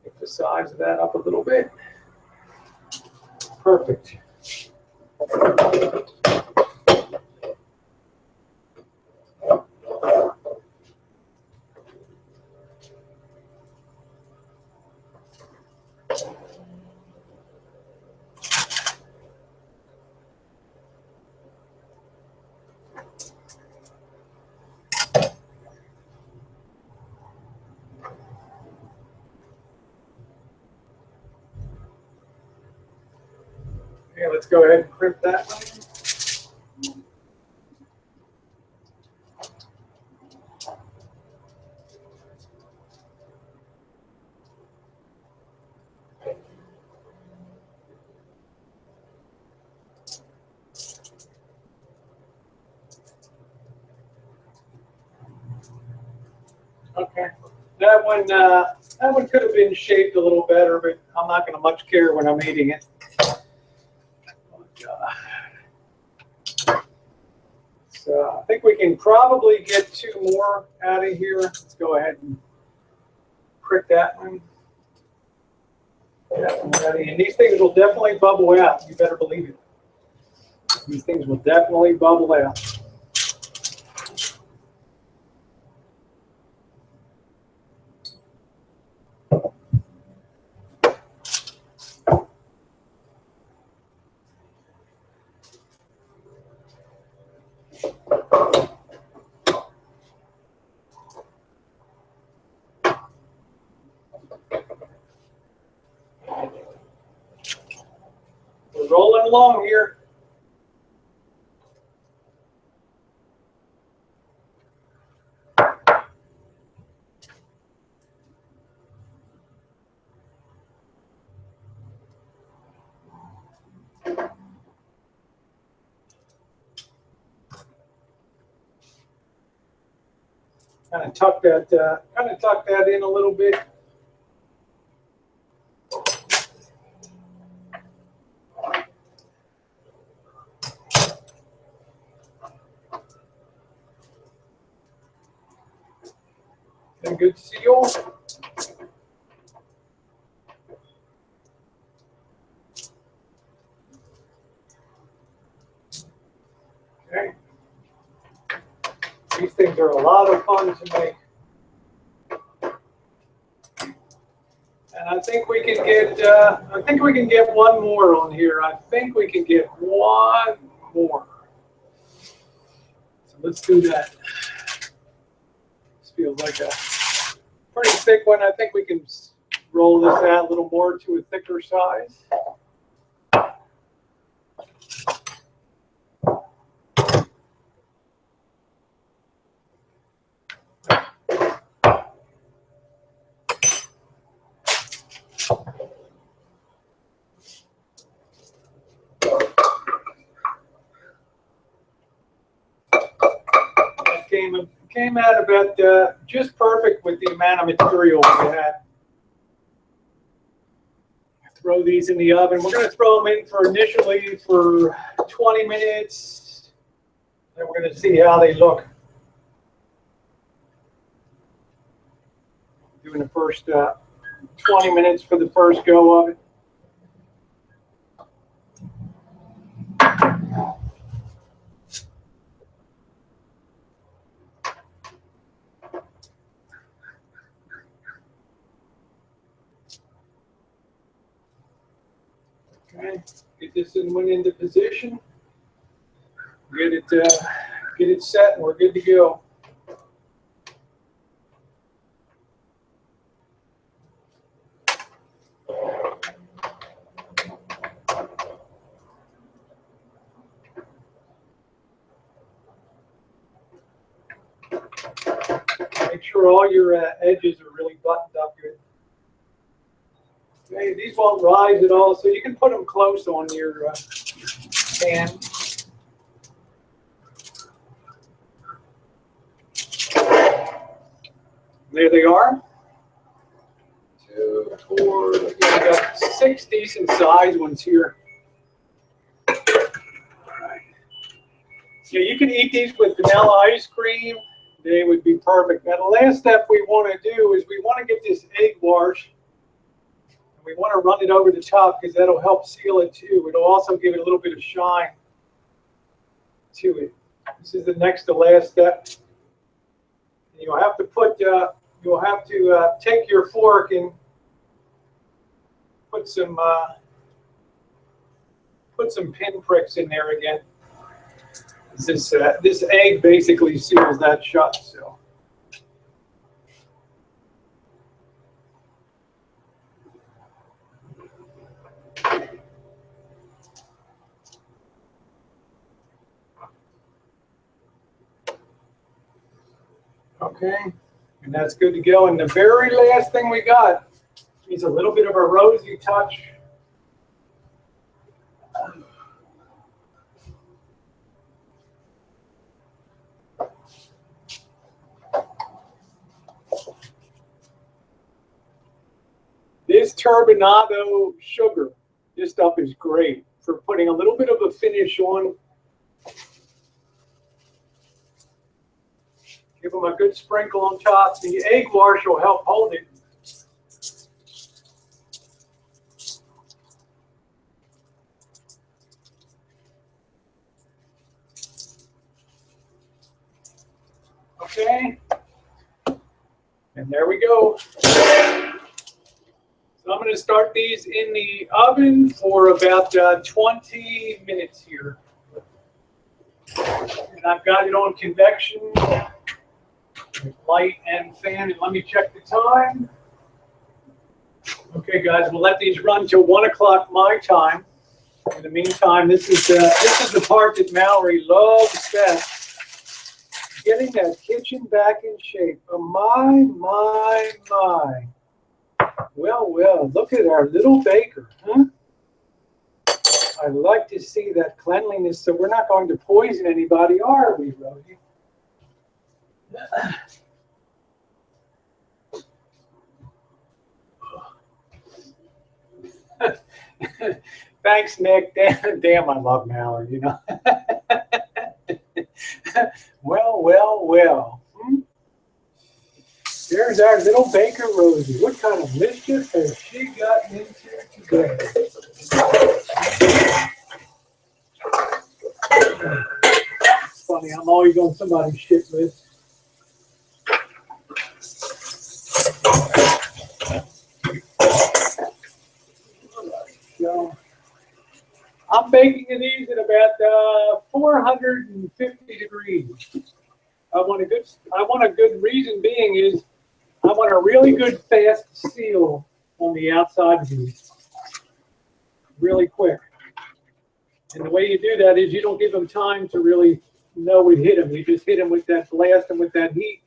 Pick the size of that up a little bit. Perfect. Okay, let's go ahead and crimp that one. Okay, that one could have been shaped a little better, but I'm not going to much care when I'm eating it. So I think we can probably get 2 more out of here. Let's go ahead and prick that one. That one ready. And these things will definitely bubble out. You better believe it. These things will definitely bubble out. We're rolling along here. Kind of tuck that in a little bit. And good seal. Okay. These things are a lot of fun to make. And I think we can get one more on here. I think we can get one more. So let's do that. This feels like a pretty thick one. I think we can roll this out a little more to a thicker size. Came out about just perfect with the amount of material we had. Throw these in the oven. We're going to throw them in for initially for 20 minutes. Then we're going to see how they look. Doing the first 20 minutes for the first go of it. Okay, get this one into position. Get it set, and we're good to go. Make sure all your edges are really buttoned up good. Okay, these won't rise at all, so you can put them close on your pan. There they are. 2, 4, we got 6 decent sized ones here. All right. Yeah, you can eat these with vanilla ice cream. They would be perfect. Now, the last step we want to do is we want to get this egg wash. And we want to run it over the top because that'll help seal it too. It'll also give it a little bit of shine to it. This is the next to last step. And you'll have to take your fork and put some pin pricks in there again. This egg basically seals that shut. So. Okay, and that's good to go. And the very last thing we got is a little bit of a rosy touch. This turbinado sugar, this stuff is great for putting a little bit of a finish on. Give them a good sprinkle on top. The egg wash will help hold it. Okay. And there we go. So I'm going to start these in the oven for about 20 minutes here. And I've got it on convection, light and fan. And let me check the time. Okay, guys, we'll let these run till 1 o'clock my time. In the meantime, this is the part that Mallory loves best. Getting that kitchen back in shape. Oh, my. Well, look at our little baker, huh? I like to see that cleanliness, so we're not going to poison anybody, are we, Rosie? Thanks, Nick. Damn, I love Mallory, you know. Well. There's our little baker Rosie. What kind of mischief has she gotten into today? It's funny, I'm always on somebody's shit list. So, I'm baking these at about 450 degrees. I want a good reason being is I want a really good fast seal on the outside of these. Really quick. And the way you do that is you don't give them time to really know it hit them. You just hit them with that blast and with that heat.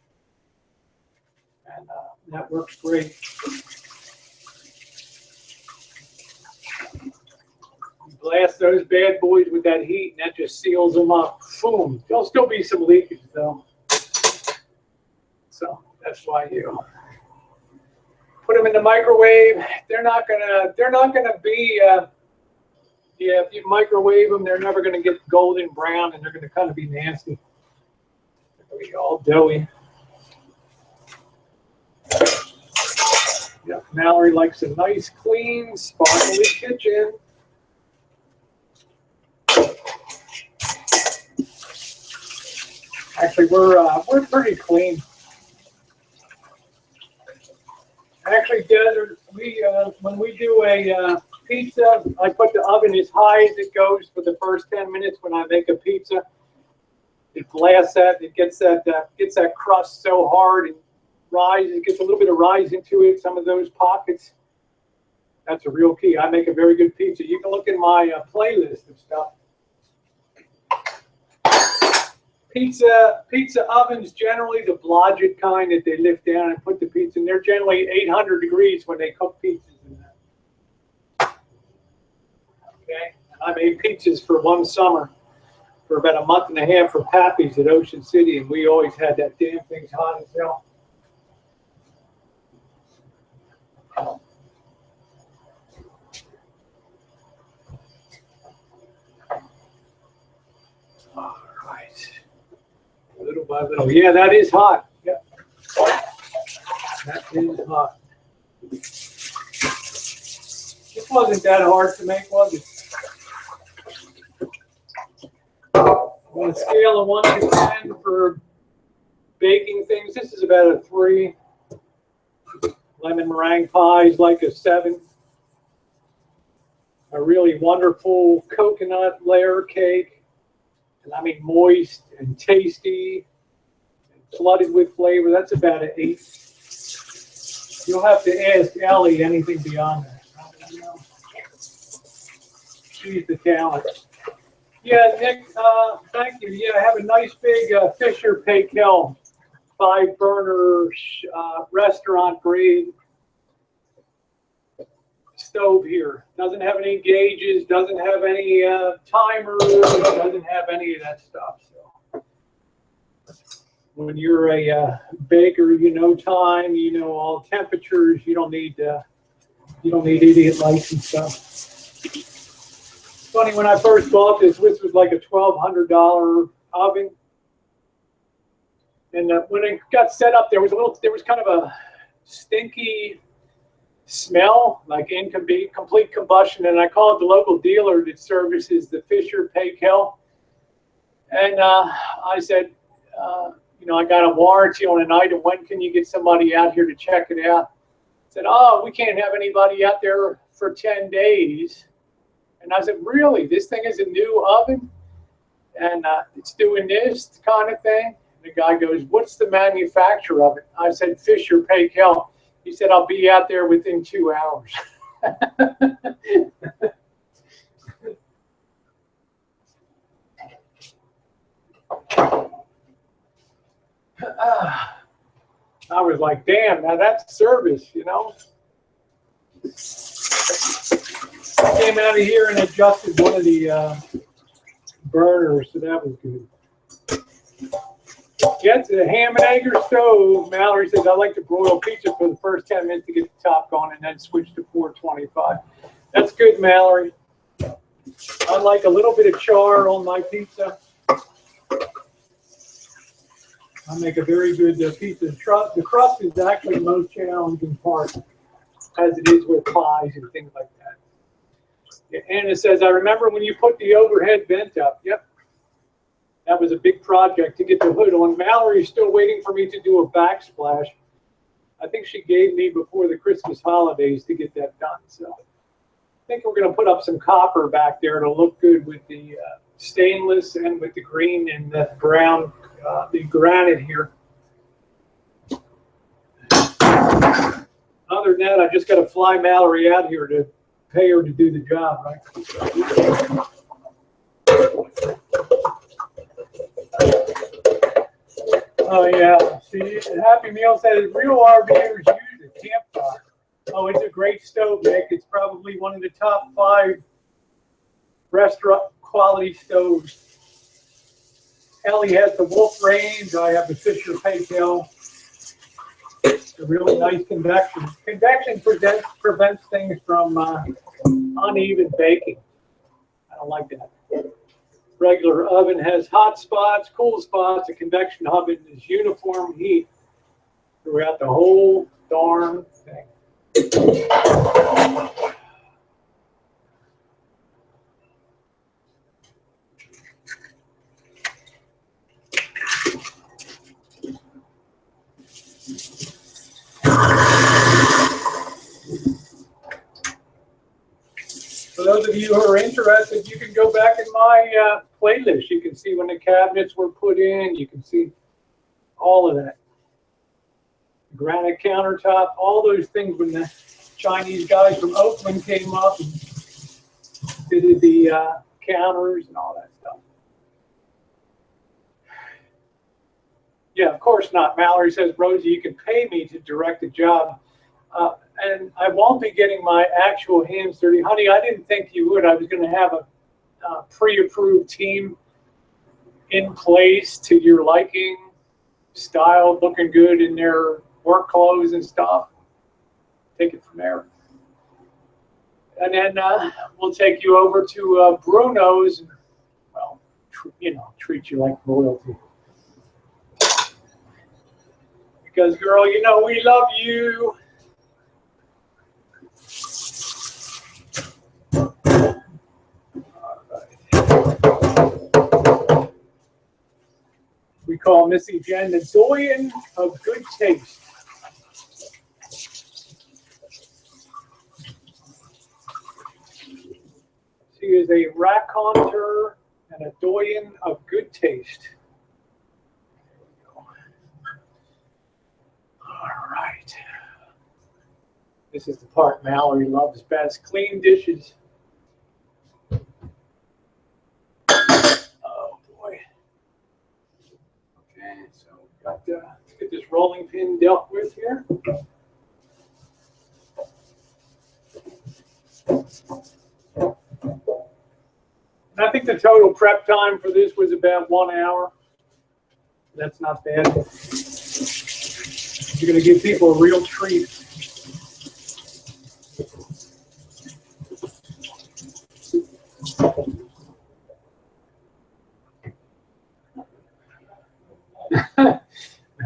And that works great. You blast those bad boys with that heat and that just seals them up. Boom. There'll still be some leakage though. So that's why you put them in the microwave. They're not gonna be if you microwave them, they're never gonna get golden brown and they're gonna kind of be nasty. They'll be all doughy. Yeah, Mallory likes a nice, clean, sparkly kitchen. Actually, we're pretty clean. Actually, Desert, when we do a pizza, I put the oven as high as it goes for the first 10 minutes when I make a pizza. It blasts that, it gets that crust so hard and it gets a little bit of rise into it, some of those pockets. That's a real key. I make a very good pizza. You can look in my playlist of stuff. Pizza ovens, generally the Blodgett kind that they lift down and put the pizza in. They're generally 800 degrees when they cook pizzas in that. Okay, and I made pizzas for one summer for about a month and a half for Pappy's at Ocean City, and we always had that damn thing hot as hell. All right. Little by little. Yeah, that is hot. Yep. That is hot. This wasn't that hard to make, was it? On a scale of 1 to 10 for baking things, this is about a 3. Lemon meringue pie is like a 7. A really wonderful coconut layer cake. And I mean moist and tasty and flooded with flavor. That's about an 8. You'll have to ask Ellie anything beyond that. She's the talent. Yeah, Nick, thank you. Yeah, I have a nice big Fisher Paykel 5-burner restaurant grade stove here. Doesn't have any gauges, doesn't have any timers, doesn't have any of that stuff. So when you're a baker, you know time, you know all temperatures. You don't need idiot lights and stuff. Funny, when I first bought this was like a $1,200 oven, and when it got set up, there was kind of a stinky smell, like incomplete combustion. And I called the local dealer that services the Fisher Paykel, and I said, I got a warranty on an item. When can you get somebody out here to check it out? I said, oh, we can't have anybody out there for 10 days. And I said, really? This thing is a new oven? And it's doing this kind of thing? And the guy goes, what's the manufacturer of it? I said, Fisher Paykel. He said, I'll be out there within 2 hours. I was like, damn, now that's service, you know? I came out of here and adjusted one of the burners, so that was good. Get the ham and egg stove. Mallory says, I like to broil pizza for the first 10 minutes to get the top going and then switch to 425. That's good, Mallory. I like a little bit of char on my pizza. I make a very good pizza. The crust is actually the most challenging part, as it is with pies and things like that. Yeah, Anna says, I remember when you put the overhead vent up. Yep. That was a big project to get the hood on. Mallory's still waiting for me to do a backsplash. I think she gave me before the Christmas holidays to get that done. So I think we're going to put up some copper back there. It'll look good with the stainless and with the green and the brown, the granite here. Other than that, I just got to fly Mallory out here to pay her to do the job, right? Oh yeah, see, Happy Meal says real RVers use a campfire. Oh, it's a great stove, Nick. It's probably one of the top 5 restaurant quality stoves. Ellie has the Wolf range. I have the Fisher Paykel. It's a really nice convection. Convection prevents things from uneven baking. I don't like that. Regular oven has hot spots, cool spots. A convection oven is uniform heat throughout the whole darn thing. For those of you who are interested, you can go back in my playlist. You can see when the cabinets were put in. You can see all of that. Granite countertop, all those things when the Chinese guys from Oakland came up and did the counters and all that stuff. Yeah, of course not. Mallory says, Rosie, you can pay me to direct a job. And I won't be getting my actual hands dirty. Honey, I didn't think you would. I was going to have a pre-approved team in place to your liking, style, looking good in their work clothes and stuff. Take it from there. And then we'll take you over to Bruno's and, well, treat you like royalty. Because, girl, we love you. We call Missy Jen the doyen of good taste. She is a raconteur and a doyen of good taste. All right. This is the part Mallory loves best. Clean dishes. Oh boy. Okay, so let's get this rolling pin dealt with here. And I think the total prep time for this was about 1 hour. That's not bad. You're going to give people a real treat.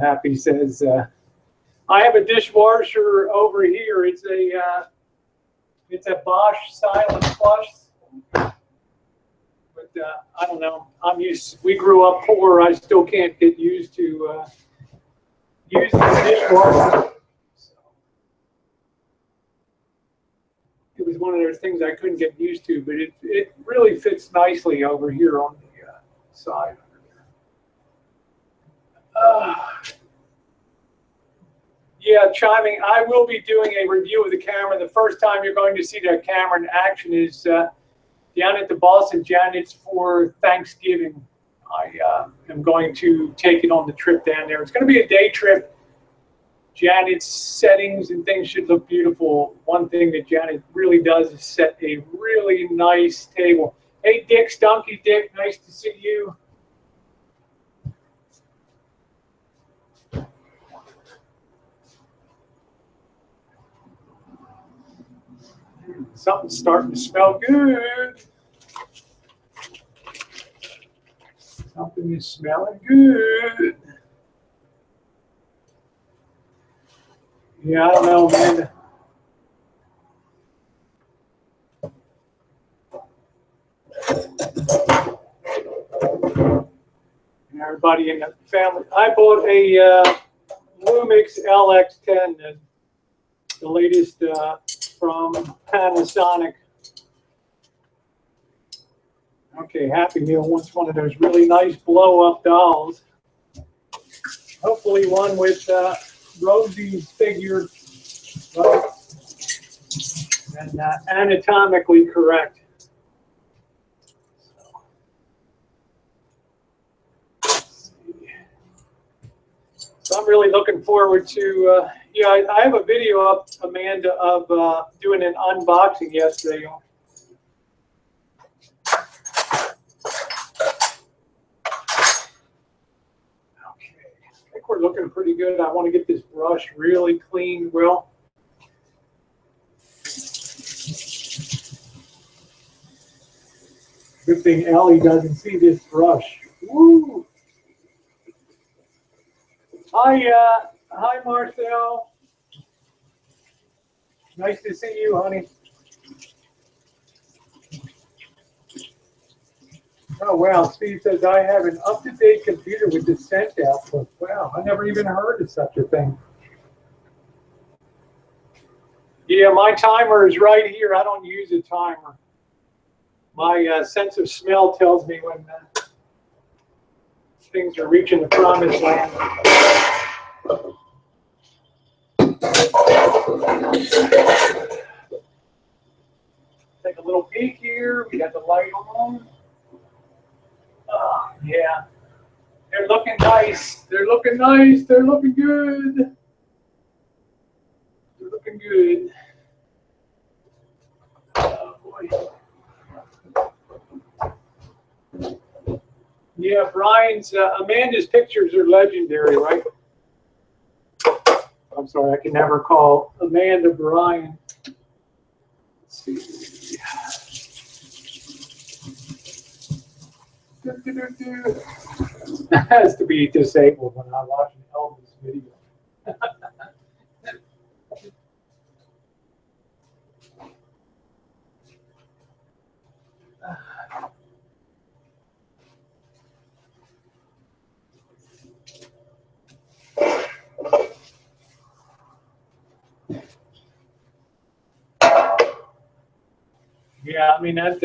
Happy says, I have a dishwasher over here. It's a Bosch Silent Plus. But I don't know. We grew up poor. I still can't get used to using the dishwasher. So, it was one of those things I couldn't get used to, but it really fits nicely over here on the side. Yeah, chiming. I will be doing a review of the camera. The first time you're going to see that camera in action is down at the Boston Janet's for Thanksgiving. I am going to take it on the trip down there. It's going to be a day trip. Janet's settings and things should look beautiful. One thing that Janet really does is set a really nice table. Hey, Dick, Stunky Dick, nice to see you. Something's starting to smell good. Something is smelling good. Yeah, I don't know, man. And everybody in the family. I bought a Lumix LX10, the latest from Panasonic. Okay, Happy Meal wants one of those really nice blow-up dolls. Hopefully one with Rosie's figure and anatomically correct. So I'm really looking forward to, yeah, I have a video up, Amanda, of doing an unboxing yesterday. We're looking pretty good. I want to get this brush really clean. Well, good thing Ellie doesn't see this brush. Woo! Hi, Marcel. Nice to see you, honey. Oh, wow. Steve says, I have an up-to-date computer with the scent output. Wow, I never even heard of such a thing. Yeah, my timer is right here. I don't use a timer. My sense of smell tells me when things are reaching the promised land. Take a little peek here. We got the light on. Yeah, they're looking nice. They're looking nice. They're looking good. They're looking good. Oh, boy. Yeah, Brian's, Amanda's pictures are legendary, right? I'm sorry, I can never call Amanda Brian. Let's see. That has to be disabled when I watch an Elvis video. Yeah, I mean, that's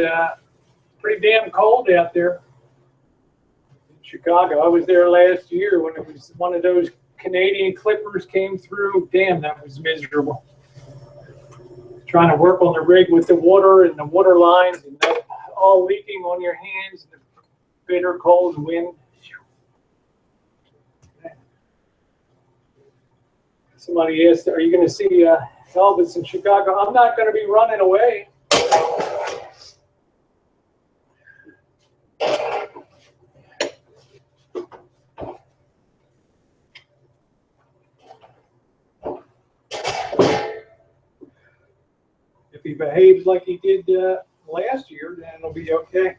pretty damn cold out there. Chicago. I was there last year when it was one of those Canadian clippers came through. Damn, that was miserable. Trying to work on the rig with the water and the water lines and that all leaking on your hands, the bitter cold wind. Somebody asked, are you going to see Elvis in Chicago? I'm not going to be running away. If he behaves like he did last year, then it'll be okay.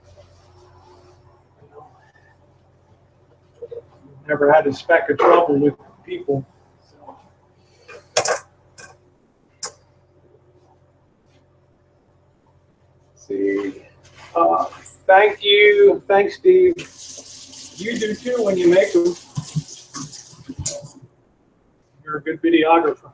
Never had a speck of trouble with people. So. See. Thank you. Thanks, Steve. You do too when you make them. You're a good videographer.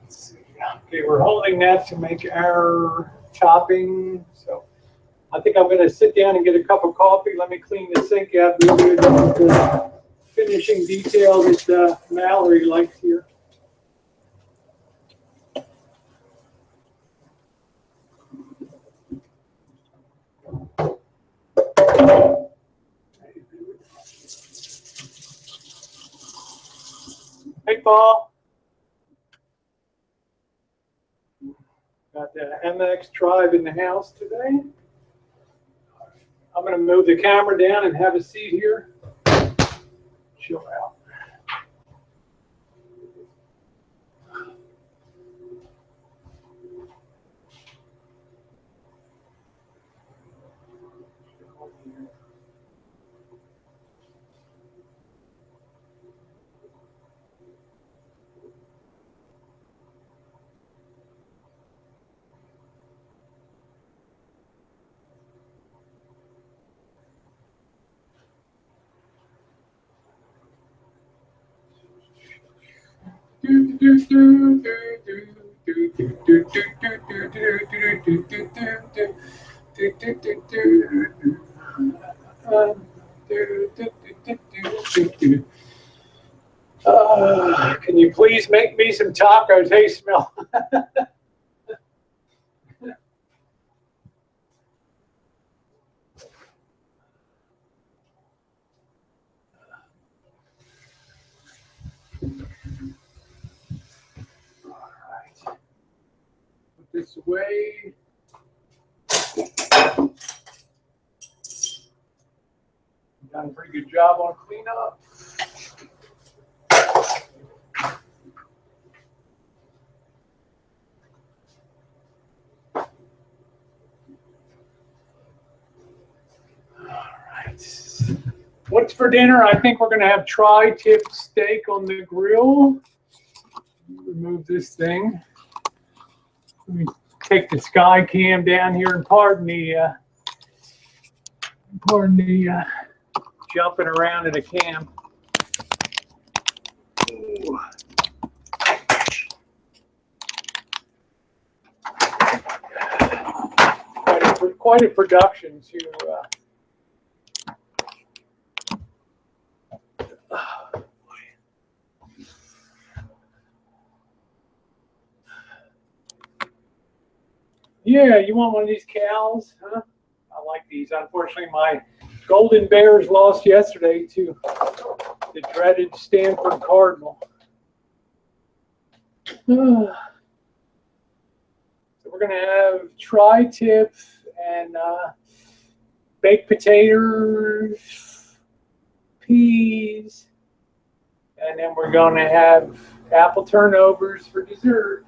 Let's see. Okay, we're holding that to make our topping. So I think I'm going to sit down and get a cup of coffee. Let me clean the sink out. We'll do the finishing detail that Mallory likes here. Hey, Paul. Got the MX Tribe in the house today. I'm going to move the camera down and have a seat here. Chill out. Can you please make me some tacos? Hey, smell. This way. Done a pretty good job on cleanup. All right. What's for dinner? I think we're going to have tri-tip steak on the grill. Remove this thing. Let me take the sky cam down here and pardon the jumping around in a cam. Ooh. Quite a production to yeah, you want one of these cows, huh? I like these. Unfortunately, my golden bears lost yesterday to the dreaded Stanford Cardinal. So we're going to have tri-tip and baked potatoes, peas, and then we're going to have apple turnovers for dessert.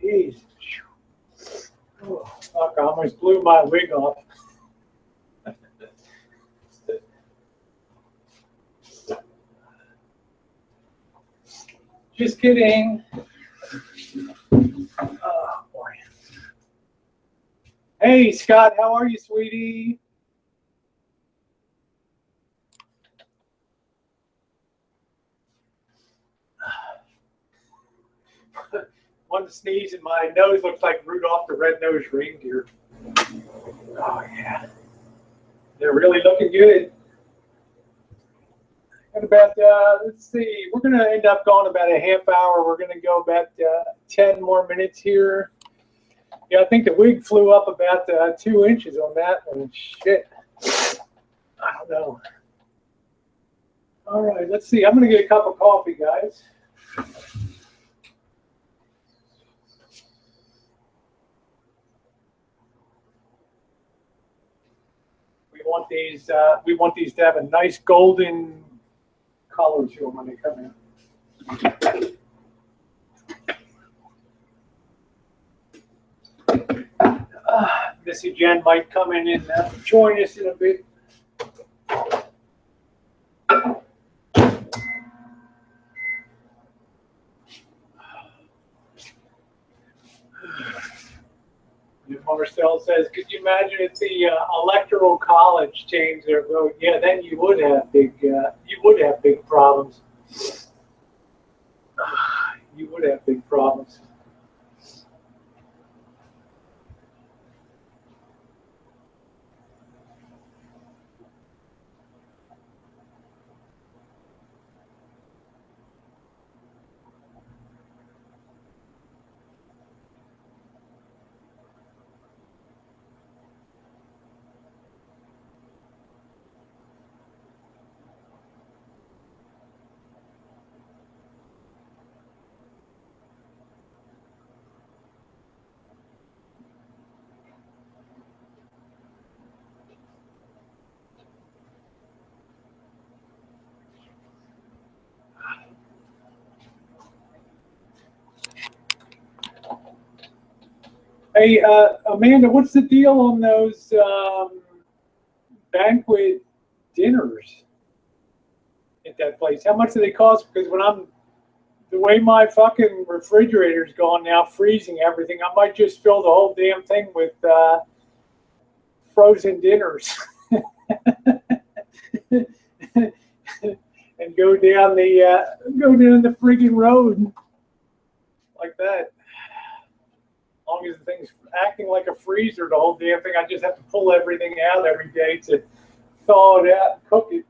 Jeez. Oh, fuck, I almost blew my wig off. Just kidding. Oh, boy. Hey, Scott, how are you, sweetie? One sneeze and my nose looks like Rudolph the Red-Nosed Reindeer. Oh, yeah. They're really looking good. And about, let's see, we're going to end up going about a half hour. We're going to go about 10 more minutes here. Yeah, I think the wig flew up about 2 inches on that one. Shit. I don't know. All right, let's see. I'm going to get a cup of coffee, guys. We want these to have a nice golden color to them when they come in. Missy Jen might come in and join us in a bit. Marcel says, "Could you imagine if the electoral college changed their vote? Yeah, then you would have big problems. You would have big problems." Hey, Amanda, what's the deal on those banquet dinners at that place? How much do they cost? Because the way my fucking refrigerator's going now, freezing everything, I might just fill the whole damn thing with frozen dinners and go down the friggin' road like that. As long as the thing's acting like a freezer, the whole damn thing, I just have to pull everything out every day to thaw it out and cook it.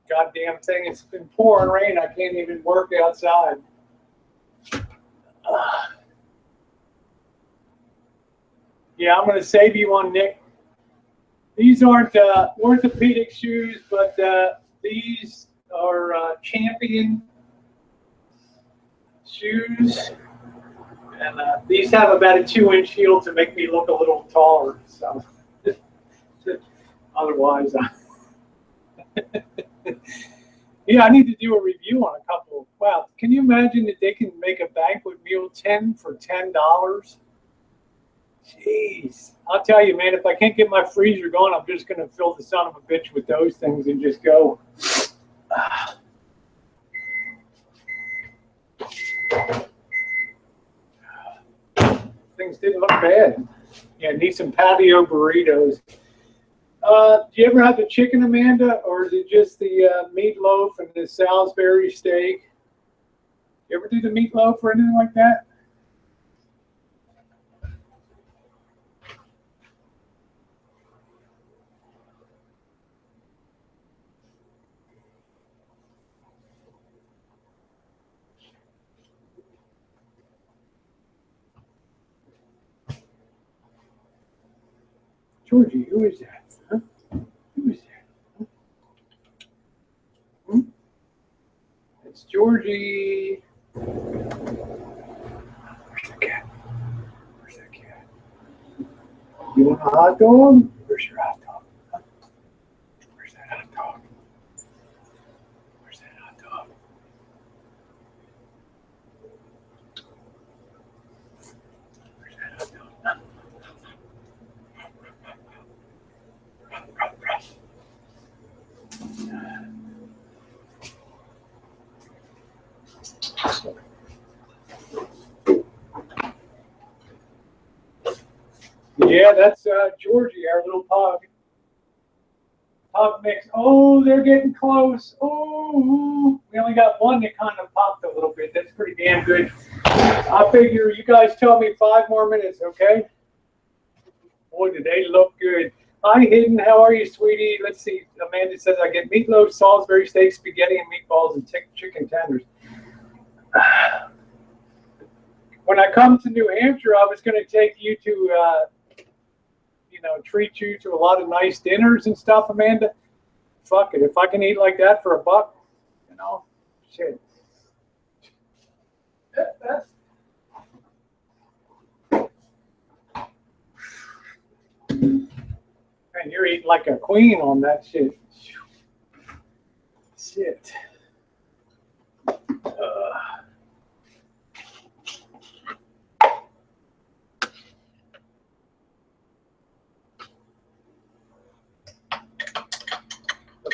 Goddamn thing, it's been pouring rain. I can't even work outside. Yeah, I'm going to save you one, Nick. These aren't orthopedic shoes, but these are Champion shoes. And these have about a 2-inch heel to make me look a little taller. So otherwise, yeah, I need to do a review on a couple. Wow, can you imagine that they can make a banquet meal 10 for $10? Jeez, I'll tell you, man. If I can't get my freezer going, I'm just going to fill the son of a bitch with those things and just go. Things didn't look bad. Yeah, need some patio burritos. Do you ever have the chicken, Amanda, or is it just the meatloaf and the Salisbury steak? You ever do the meatloaf or anything like that? Georgie, who is that? Huh? Who is that? Hmm? It's Georgie. Where's the cat? Where's that cat? You want a hot dog? Where's your hot dog? Huh? Where's that hot dog? Where's that hot dog? Where's that hot dog? Huh? Yeah, that's Georgie, our little pug. Pug mix. Oh, they're getting close. Oh, we only got one that kind of popped a little bit. That's pretty damn good. I figure you guys tell me 5 more minutes, okay? Boy, do they look good. Hi, Hidden. How are you, sweetie? Let's see. Amanda says, I get meatloaf, Salisbury steak, spaghetti, and meatballs, and chicken tenders. When I come to New Hampshire, I was going to take you to, you know, treat you to a lot of nice dinners and stuff, Amanda. Fuck it. If I can eat like that for $1, you know, shit. That's man, you're eating like a queen on that shit. Shit.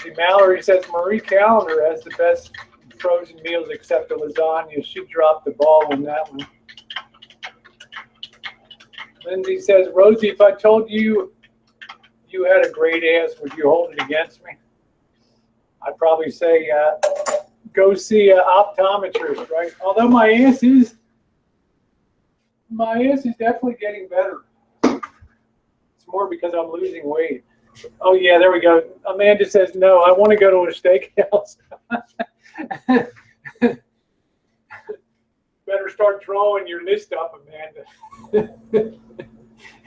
See, Mallory says Marie Callender has the best frozen meals except the lasagna. She dropped the ball on that one. Lindsay says, Rosie, if I told you you had a great ass, would you hold it against me? I'd probably say, go see an optometrist, right? Although my ass is definitely getting better. It's more because I'm losing weight. Oh yeah, there we go. Amanda says, no, I want to go to a steakhouse. Better start drawing your list up, Amanda.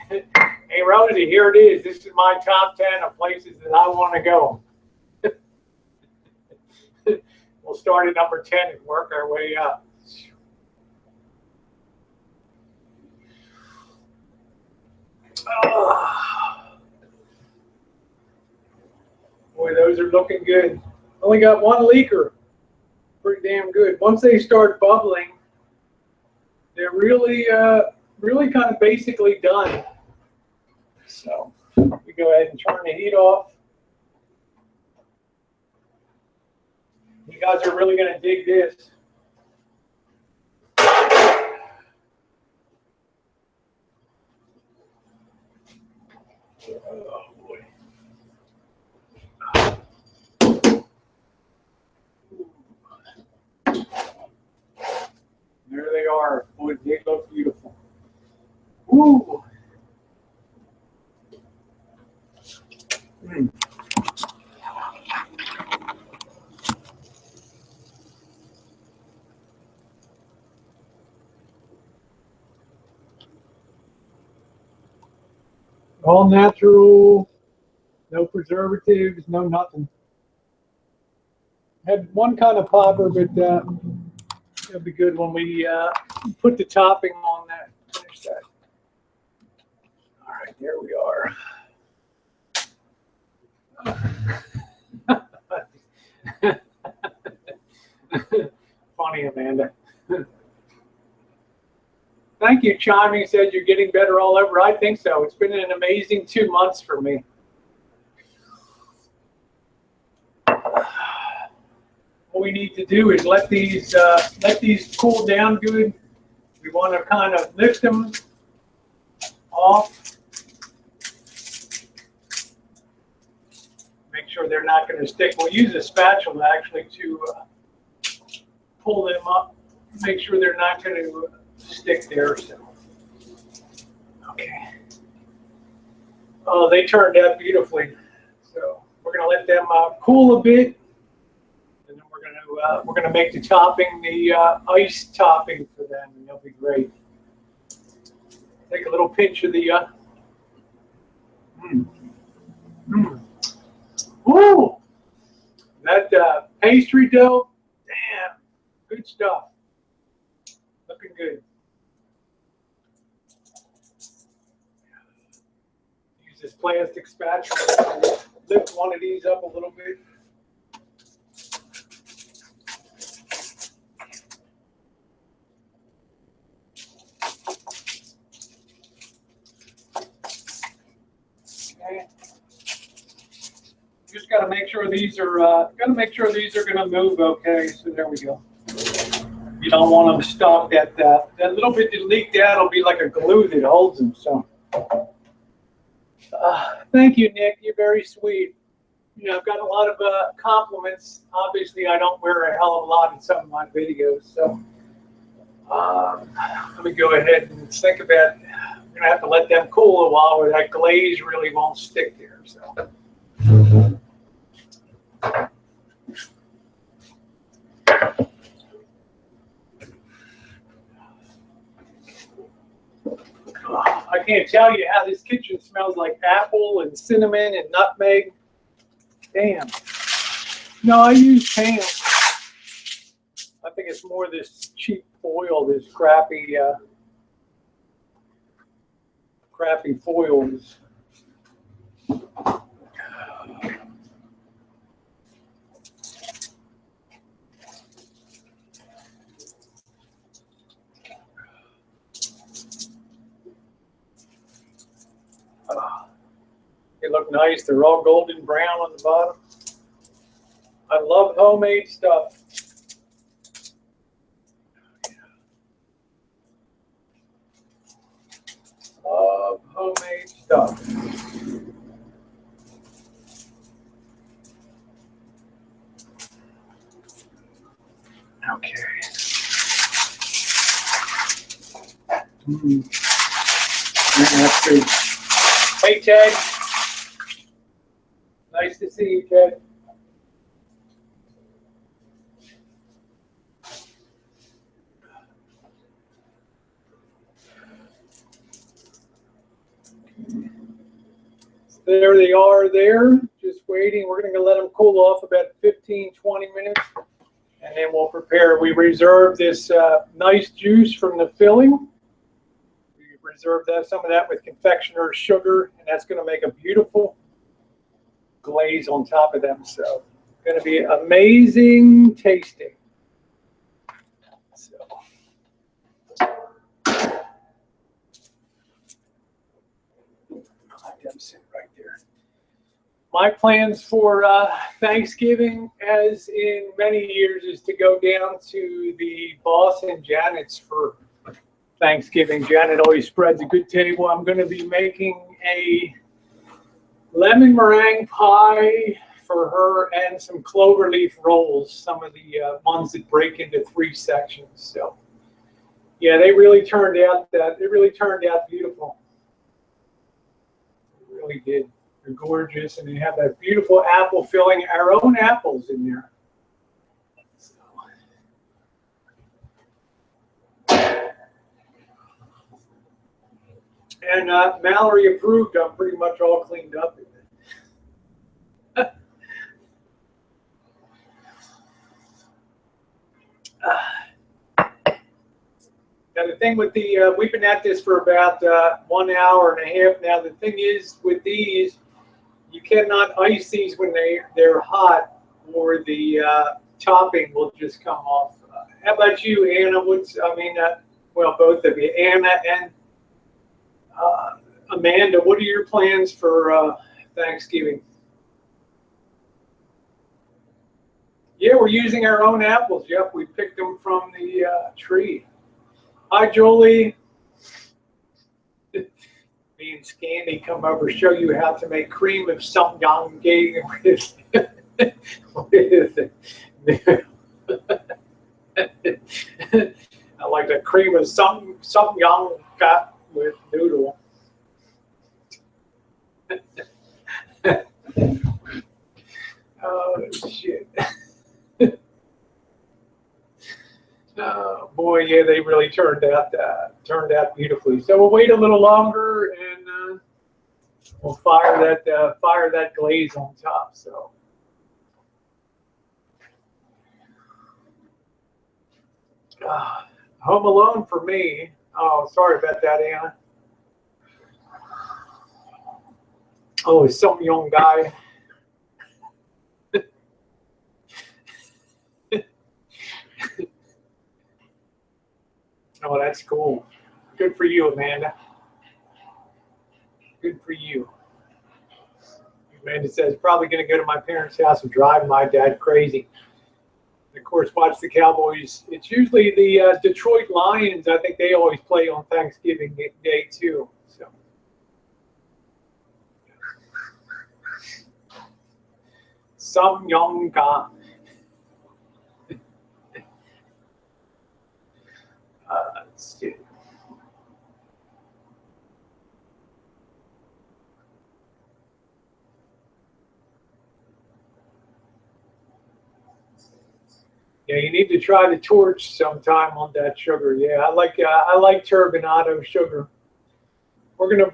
Hey, Rosie, here it is. This is my top 10 of places that I want to go. We'll start at number 10 and work our way up. Boy, those are looking good. Only got one leaker. Pretty damn good. Once they start bubbling, they're really kind of basically done. So we go ahead and turn the heat off. You guys are really going to dig this. Oh boy. There they are. Boy, they look beautiful. Ooh. Mm. All natural, no preservatives, no nothing. Had one kind of popper, but it'll be good when we put the topping on that. Finish that. All right, there we are. Funny, Amanda. Thank you, Chiming said you're getting better all over. I think so. It's been an amazing 2 months for me. What we need to do is let these cool down good. We want to kind of lift them off. Make sure they're not going to stick. We'll use a spatula actually to pull them up. Make sure they're not going to stick there. So, okay. Oh, they turned out beautifully. So we're going to let them cool a bit. And then we're gonna make the topping the ice topping for them, and they'll be great. Take a little pinch of the Ooh, that pastry dough, damn, good stuff. Looking good. Use this plastic spatula to lift one of these up a little bit. Just got to make sure these are going to move okay. So there we go. You don't want them stuck. That little bit that leaked out will be like a glue that holds them. So Thank you, Nick. You're very sweet. You know, I've got a lot of compliments. Obviously, I don't wear a hell of a lot in some of my videos. So let me go ahead and think about, I'm going to have to let them cool a while, or that glaze really won't stick there. So. I can't tell you how this kitchen smells like apple and cinnamon and nutmeg. Damn. No, I use Pam. I think it's more this cheap foil, this crappy foils. They look nice. They're all golden brown on the bottom. I love homemade stuff. Love homemade stuff. Okay. That's good. Hey, Ted. Nice to see you, Ted. There they are there, just waiting. We're going to let them cool off about 15, 20 minutes, and then we'll prepare. We reserve this nice juice from the filling. We reserve that, some of that with confectioner's sugar, and that's going to make a beautiful glaze on top of them. So it's going to be amazing tasting. So. Let them sit right there. My plans for Thanksgiving, as in many years, is to go down to the boss and Janet's for Thanksgiving. Janet always spreads a good table. I'm going to be making a lemon meringue pie for her and some clover leaf rolls, some of the ones that break into 3 sections. So yeah, they really turned out beautiful. They really did. They're gorgeous, and they have that beautiful apple filling, our own apples in there. So. And Mallory approved. I'm pretty much all cleaned up. Now the thing with the, we've been at this for about 1 hour and a half now. The thing is with these, you cannot ice these when they're hot, or the topping will just come off. How about you, Anna? Well, both of you, Anna and Amanda, what are your plans for Thanksgiving? Yeah, we're using our own apples. Yep, we picked them from the tree. Hi, Jolie. Me and Scandy come over to show you how to make cream of samgyang with I like the cream of samgyang with noodle. Oh shit. Oh boy, yeah, they really turned out beautifully. So we'll wait a little longer, and we'll fire that glaze on top. So. Home Alone for me. Oh, sorry about that, Anna. Oh, some young guy. Oh, that's cool. Good for you, Amanda. Good for you. Amanda says, probably going to go to my parents' house and drive my dad crazy. And of course, watch the Cowboys. It's usually the Detroit Lions. I think they always play on Thanksgiving Day, too. So. Some young guy. Let's see. Yeah, you need to try the torch sometime on that sugar. Yeah, I like turbinado sugar. We're gonna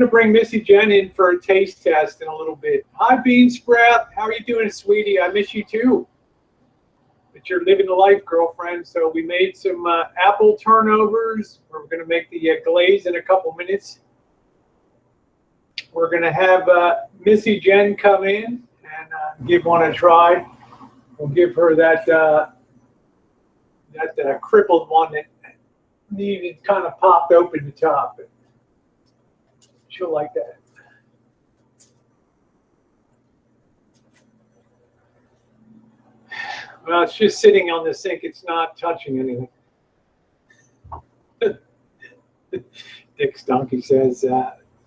bring Missy Jen in for a taste test in a little bit. Hi, Bean Sprout. How are you doing, sweetie? I miss you too. But you're living the life, girlfriend. So we made some apple turnovers. We're gonna make the glaze in a couple minutes. We're gonna have Missy Jen come in and give one a try. We'll give her that crippled one that needed kind of popped open the top. She'll like that. Well, it's just sitting on the sink. It's not touching anything. Dick Stunky says,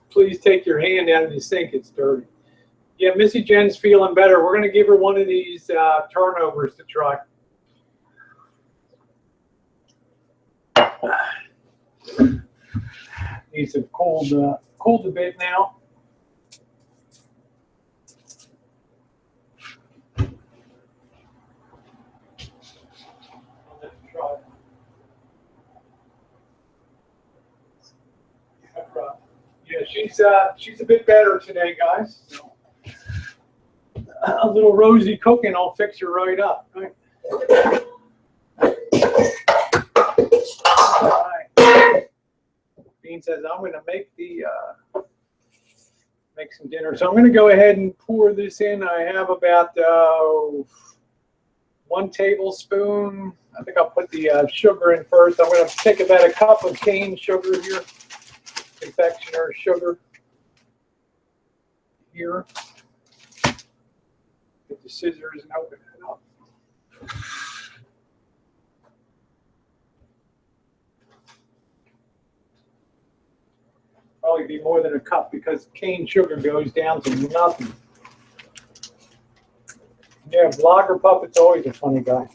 please take your hand out of the sink. It's dirty. Yeah, Missy Jen's feeling better. We're going to give her one of these turnovers to try. Needs to cooled a bit now. Yeah, she's a bit better today, guys. So, a little rosy cooking will fix her right up. Right? All right. Bean says I'm going to make some dinner. So I'm going to go ahead and pour this in. I have about 1 tablespoon. I think I'll put the sugar in first. I'm going to take about a cup of cane sugar here, confectioner sugar here. Get the scissors and open it up. Probably be more than a cup because cane sugar goes down to nothing. Yeah, Vlogger Puppet's always a funny guy.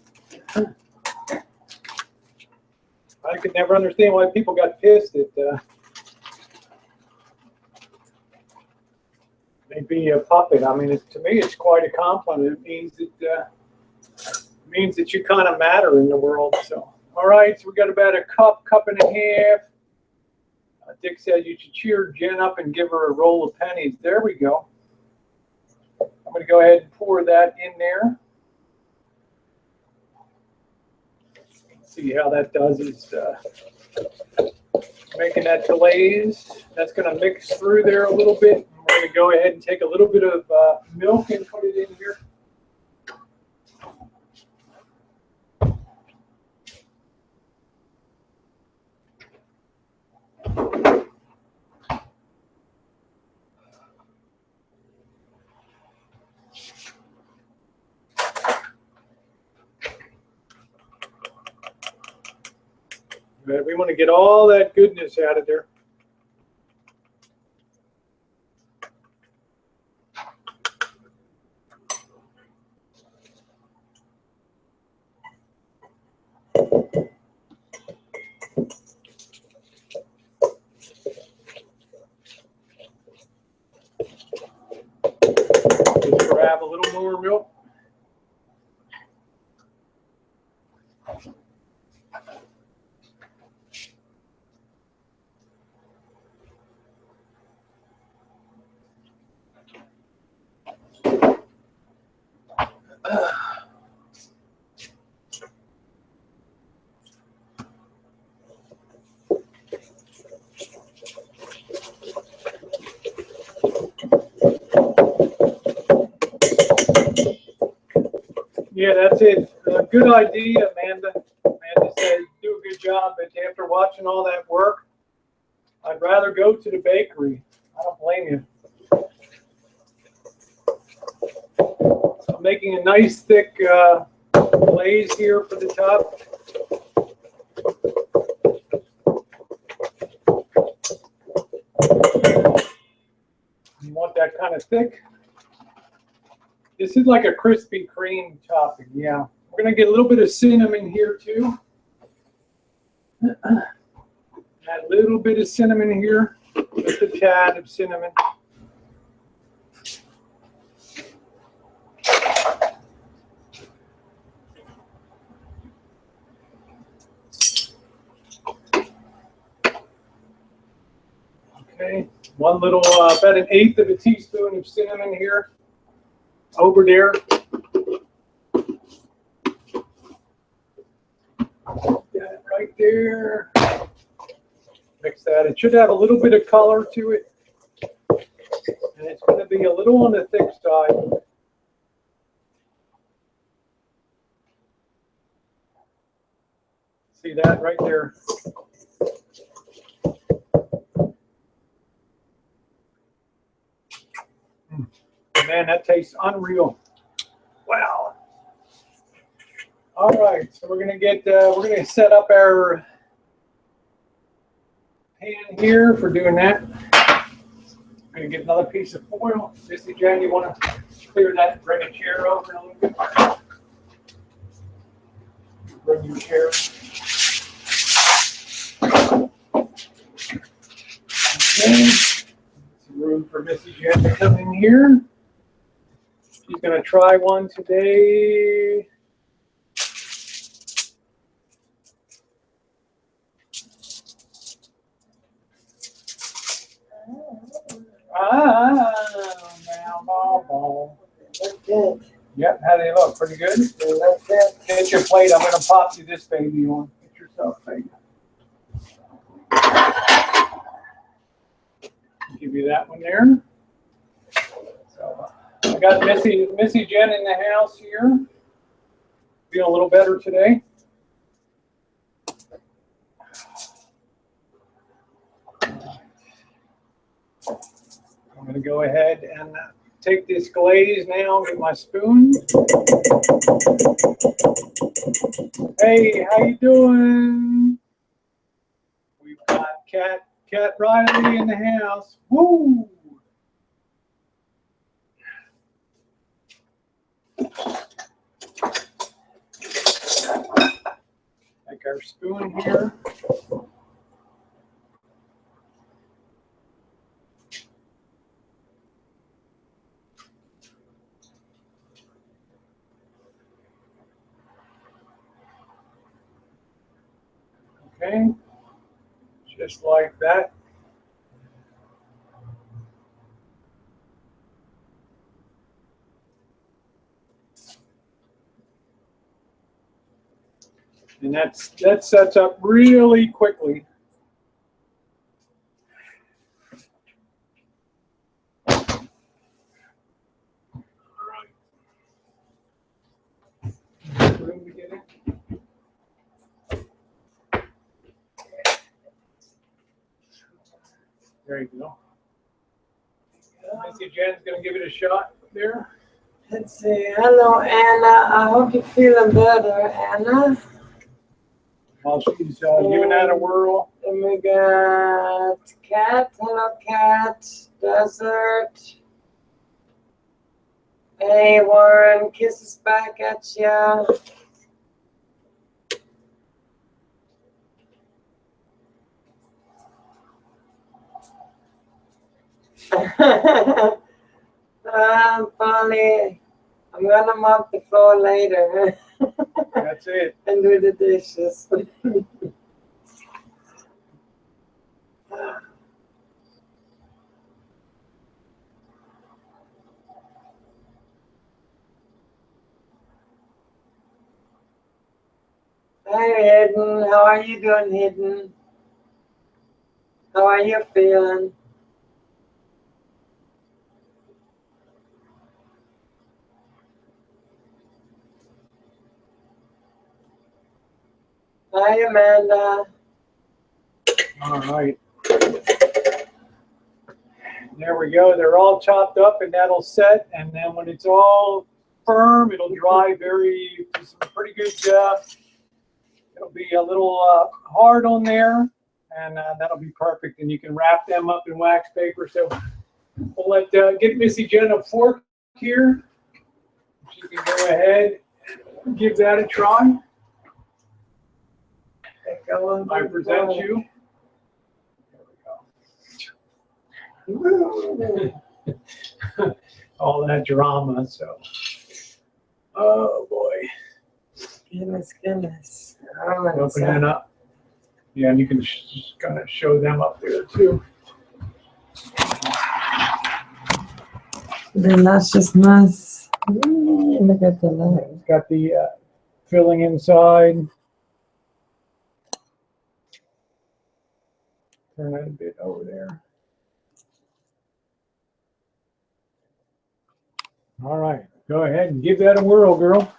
I could never understand why people got pissed at maybe a puppet. I mean, to me, it's quite a compliment. It means that you kind of matter in the world. So, all right, so we got about a cup and a half. Dick said you should cheer Jen up and give her a roll of pennies. There we go. I'm going to go ahead and pour that in there. See how that does is making that glaze. That's going to mix through there a little bit. We're going to go ahead and take a little bit of milk and put it in here. We want to get all that goodness out of there. Just grab a little more milk. Yeah, that's it. Good idea, Amanda. Amanda said, do a good job, but after watching all that work, I'd rather go to the bakery. I don't blame you. I'm making a nice thick glaze here for the top. You want that kind of thick. This is like a Krispy Kreme topping. Yeah. We're going to get a little bit of cinnamon here too. Add a little bit of cinnamon here. Just a tad of cinnamon. Okay, one little, about 1/8 of a teaspoon of cinnamon here, over there. That right there. Mix that. It should have a little bit of color to it, and it's going to be a little on the thick side. See that right there? Man, that tastes unreal. Wow. All right, so we're gonna set up our pan here for doing that. I'm gonna get another piece of foil. Missy Jen, you want to clear that, bring a chair over a little bit? Bring your chair. Okay. Some room for Missy Jen to come in here. She's gonna try one today. Look good. Yep, how do they look? Pretty good? They look good. Get your plate. I'm going to pop you this baby on. Get yourself a plate. Give you that one there. So I got Missy Jen in the house here. Feeling a little better today. I'm going to go ahead and take this glaze now with my spoon. Hey, how you doing? We've got Cat Riley in the house. Woo! Take our spoon here. Okay, just like that. And that sets up really quickly. All right. Room to get it. There you go. Missy Jen's going to give it a shot there. Let's see. Hello, Anna. I hope you're feeling better, Anna. While she's giving that a whirl. And we got Cat. Hello, Cat. Desert. Hey, Warren. Kisses back at ya. Polly, I'm gonna mop the floor later. That's it. And do the dishes. Hi, Hidden. How are you doing, Hidden? How are you feeling? Hi, Amanda. All right. There we go. They're all chopped up and that'll set. And then when it's all firm, it'll dry some pretty good. It'll be a little hard on there, and that'll be perfect. And you can wrap them up in wax paper. So we'll get Missy Jen a fork here. You can go ahead and give that a try. I present you. There we go. All that drama, so. Oh boy. Goodness. Open it up. Yeah, and you can just kind of show them up there too. Then that's just nice. Look at the light. It's got the filling inside. Turn that a bit over there. All right, go ahead and give that a whirl, girl.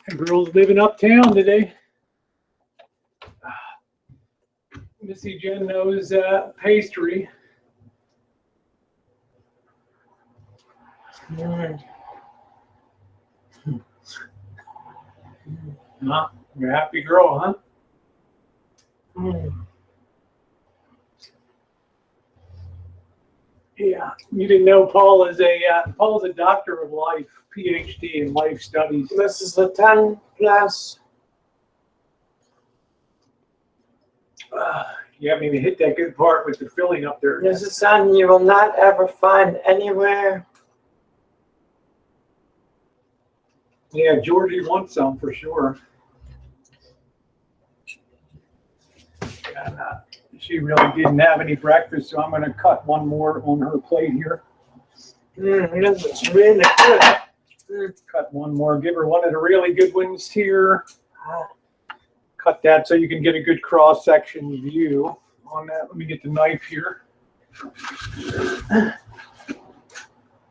That girl's living uptown today. Missy Jen knows pastry. You're a happy girl, huh? Yeah, you didn't know Paul's a doctor of life, PhD in life studies. This is the 10 plus. You haven't even hit that good part with the filling up there. This is something you will not ever find anywhere. Yeah, Georgie wants some for sure. And she really didn't have any breakfast, so I'm going to cut one more on her plate here. This is really good. Cut one more. Give her one of the really good ones here. Cut that so you can get a good cross-section view on that. Let me get the knife here.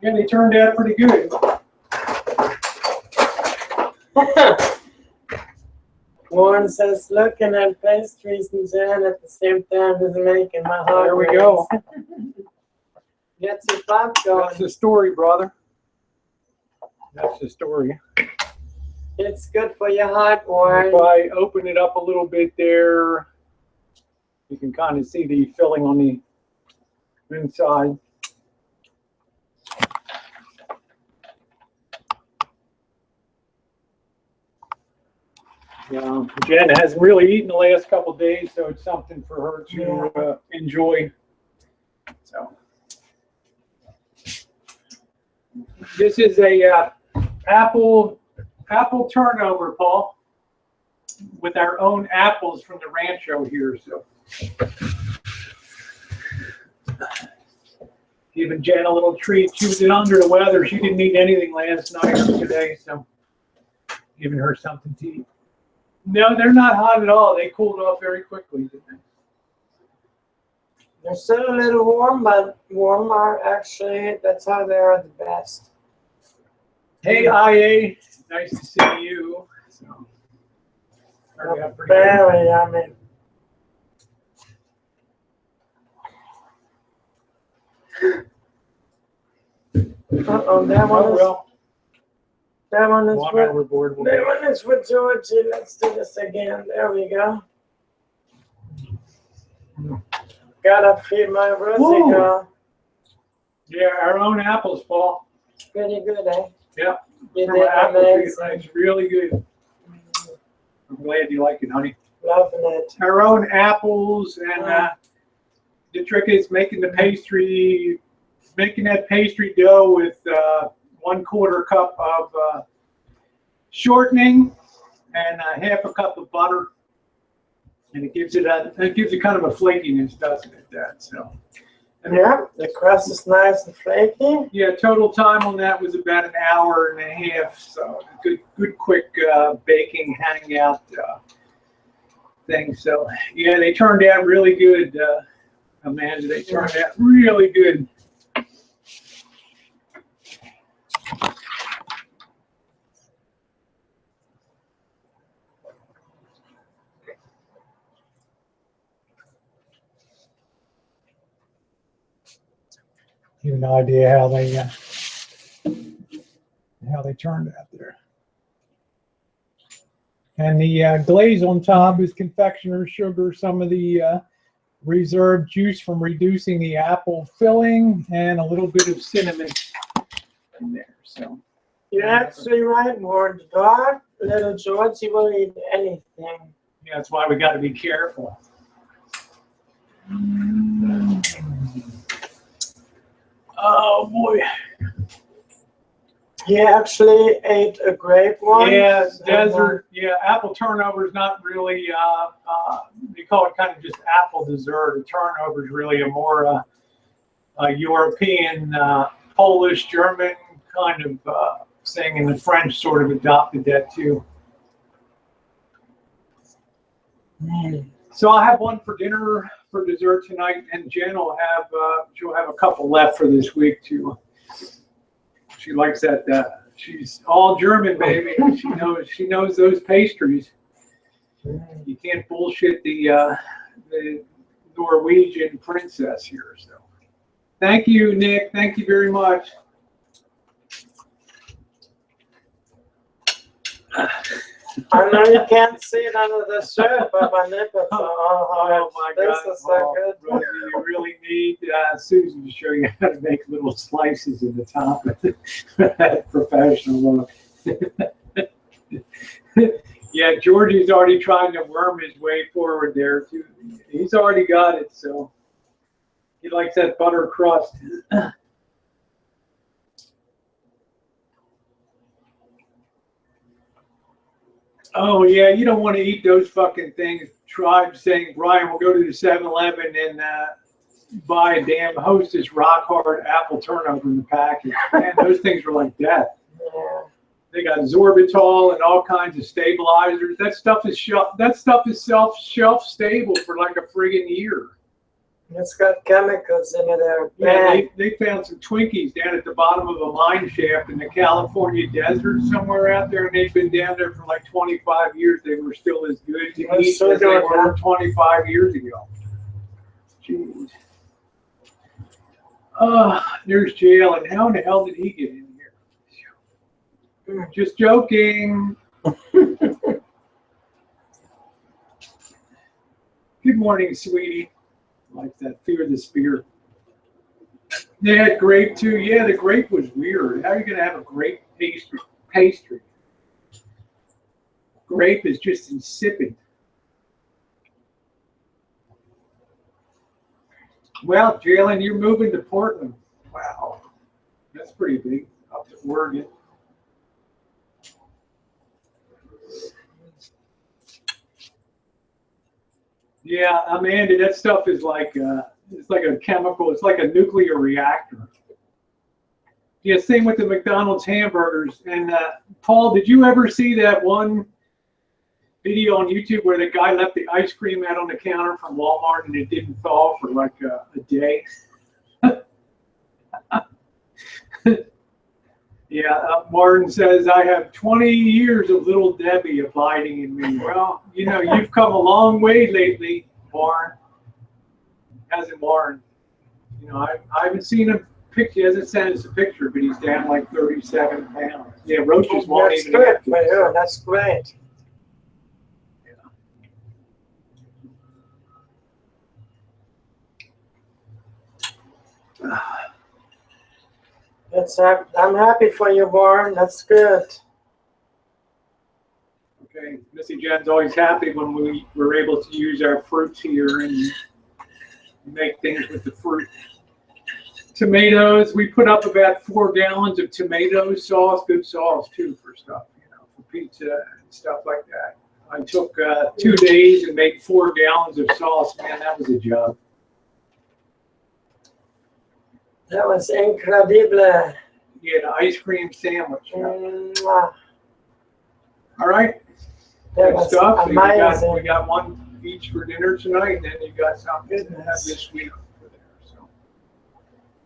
Yeah, they turned out pretty good. Warren says, looking at pastries and jam at the same time is making my heart There we race. go. Get your popcorn. That's the story, brother. That's the story. It's good for your heart, Warren. If I open it up a little bit there, you can kind of see the filling on the inside. Yeah, Jen hasn't really eaten the last couple of days, so it's something for her to enjoy. So this is a apple turnover, Paul, with our own apples from the Rancho here. So giving Jen a little treat. She was under the weather. She didn't eat anything last night or today, so giving her something to eat. No, they're not hot at all. They cooled off very quickly, didn't they? They're still a little warm, but warmer, actually, that's how they are the best. Hey, IA, nice to see you. So, very yummy. Uh-oh, that one is... That one is with Georgie. Let's do this again. There we go. Gotta feed my Rosie girl. Yeah, our own apples, Paul. Pretty good, eh? Yeah. You did amazing. It's really good. I'm glad you like it, honey. Loving it. Our own apples, and the trick is making the pastry, making that pastry dough with 1/4 cup of shortening and half a cup of butter, and it gives it kind of a flakiness, doesn't it? That so. And yeah, the crust is nice and flaky. Yeah, total time on that was about 1.5 hours. So good quick baking hangout thing. So yeah, they turned out really good, Amanda. They turned out really good. You have no idea how they turned out there. And the glaze on top is confectioner's sugar, some of the reserved juice from reducing the apple filling, and a little bit of cinnamon in there. So You're actually right, Warren. Dog, little George, he will eat anything. Yeah, that's why we got to be careful. Oh boy. He actually ate a grape once. Yeah, desert. Yeah, apple turnover is not really. They call it kind of just apple dessert. A turnover is really a more European, Polish, German kind of thing, and the French sort of adopted that too. So I'll have one for dinner for dessert tonight, and Jen will have she'll have a couple left for this week too. She likes that. She's all German, baby. She knows those pastries. You can't bullshit the Norwegian princess here. So, thank you, Nick. Thank you very much. I know you can't see it under the shirt, but my nipples are all hard. Oh my This God! is so good. Brother, you really need Susan to show you how to make little slices in the top of that professional look. Yeah, Georgie's already trying to worm his way forward there too. He's already got it, so he likes that butter crust. Oh, yeah, you don't want to eat those fucking things. Tribe saying, Brian, we'll go to the 7-Eleven and buy a damn Hostess rock hard apple turnover in the package. Man, those things are like death. Yeah. They got sorbitol and all kinds of stabilizers. That stuff is shelf stable for like a friggin' year. It's got chemicals in it. Yeah, they found some Twinkies down at the bottom of a mine shaft in the California desert somewhere out there, and they've been down there for like 25 years. They were still as good to eat as they were 25 years ago. Jeez. There's Jalen. How in the hell did he get in here? Just joking. Good morning, sweetie. Like that Fear the Spear. They had grape too. Yeah, the grape was weird. How are you going to have a grape pastry? Grape is just insipid. Well, Jalen, you're moving to Portland. Wow. That's pretty big. Up to Oregon. Yeah, Amanda, that stuff is like it's like a chemical. It's like a nuclear reactor. Yeah, same with the McDonald's hamburgers. And Paul, did you ever see that one video on YouTube where the guy left the ice cream out on the counter from Walmart and it didn't thaw for like a day? Yeah, Martin says, I have 20 years of Little Debbie abiding in me. Well, you know, you've come a long way lately, Warren. Hasn't Warren? You know, I haven't seen a picture. He hasn't sent us a picture, but he's down like 37 pounds. Yeah, roaches won't even. That's good for you. That's great. Yeah. I'm happy for you, Warren. That's good. Okay, Missy Jen's always happy when we were able to use our fruits here and make things with the fruit. Tomatoes, we put up about 4 gallons of tomato sauce, good sauce too for stuff, you know, for pizza and stuff like that. I took 2 days and made 4 gallons of sauce. Man, that was a job. That was incredible. Yeah, the ice cream sandwich. Mwah. All right. That Good was stuff. amazing. So we got one each for dinner tonight, and then you got something to have this week for dinner. So,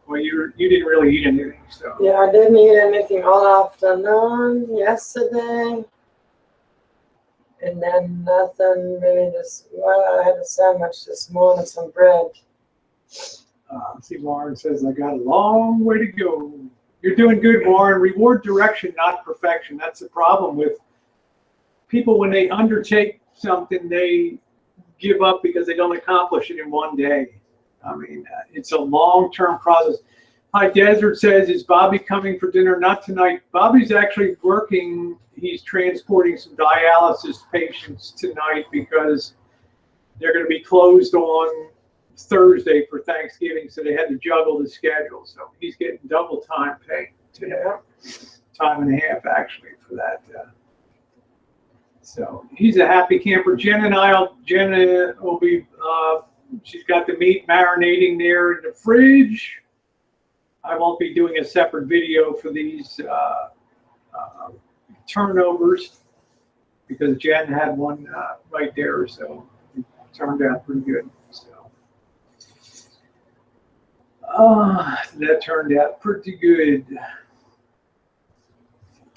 well, you didn't really eat anything, so. Yeah, I didn't eat anything all afternoon yesterday, and then nothing really. Well, I had a sandwich this morning, some bread. See, Warren says, I got a long way to go. You're doing good, Warren. Reward direction, not perfection. That's the problem with people when they undertake something, they give up because they don't accomplish it in one day. I mean, it's a long-term process. Hi, Desert says, is Bobby coming for dinner? Not tonight. Bobby's actually working. He's transporting some dialysis patients tonight because they're going to be closed on Thursday for Thanksgiving, so they had to juggle the schedule. So he's getting double time pay today. Time and a half, actually, for that. So he's a happy camper. Jenna will be, she's got the meat marinating there in the fridge. I won't be doing a separate video for these turnovers because Jen had one right there, so it turned out pretty good. So that turned out pretty good.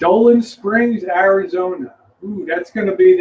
Dolan Springs, Arizona. Ooh, that's going to be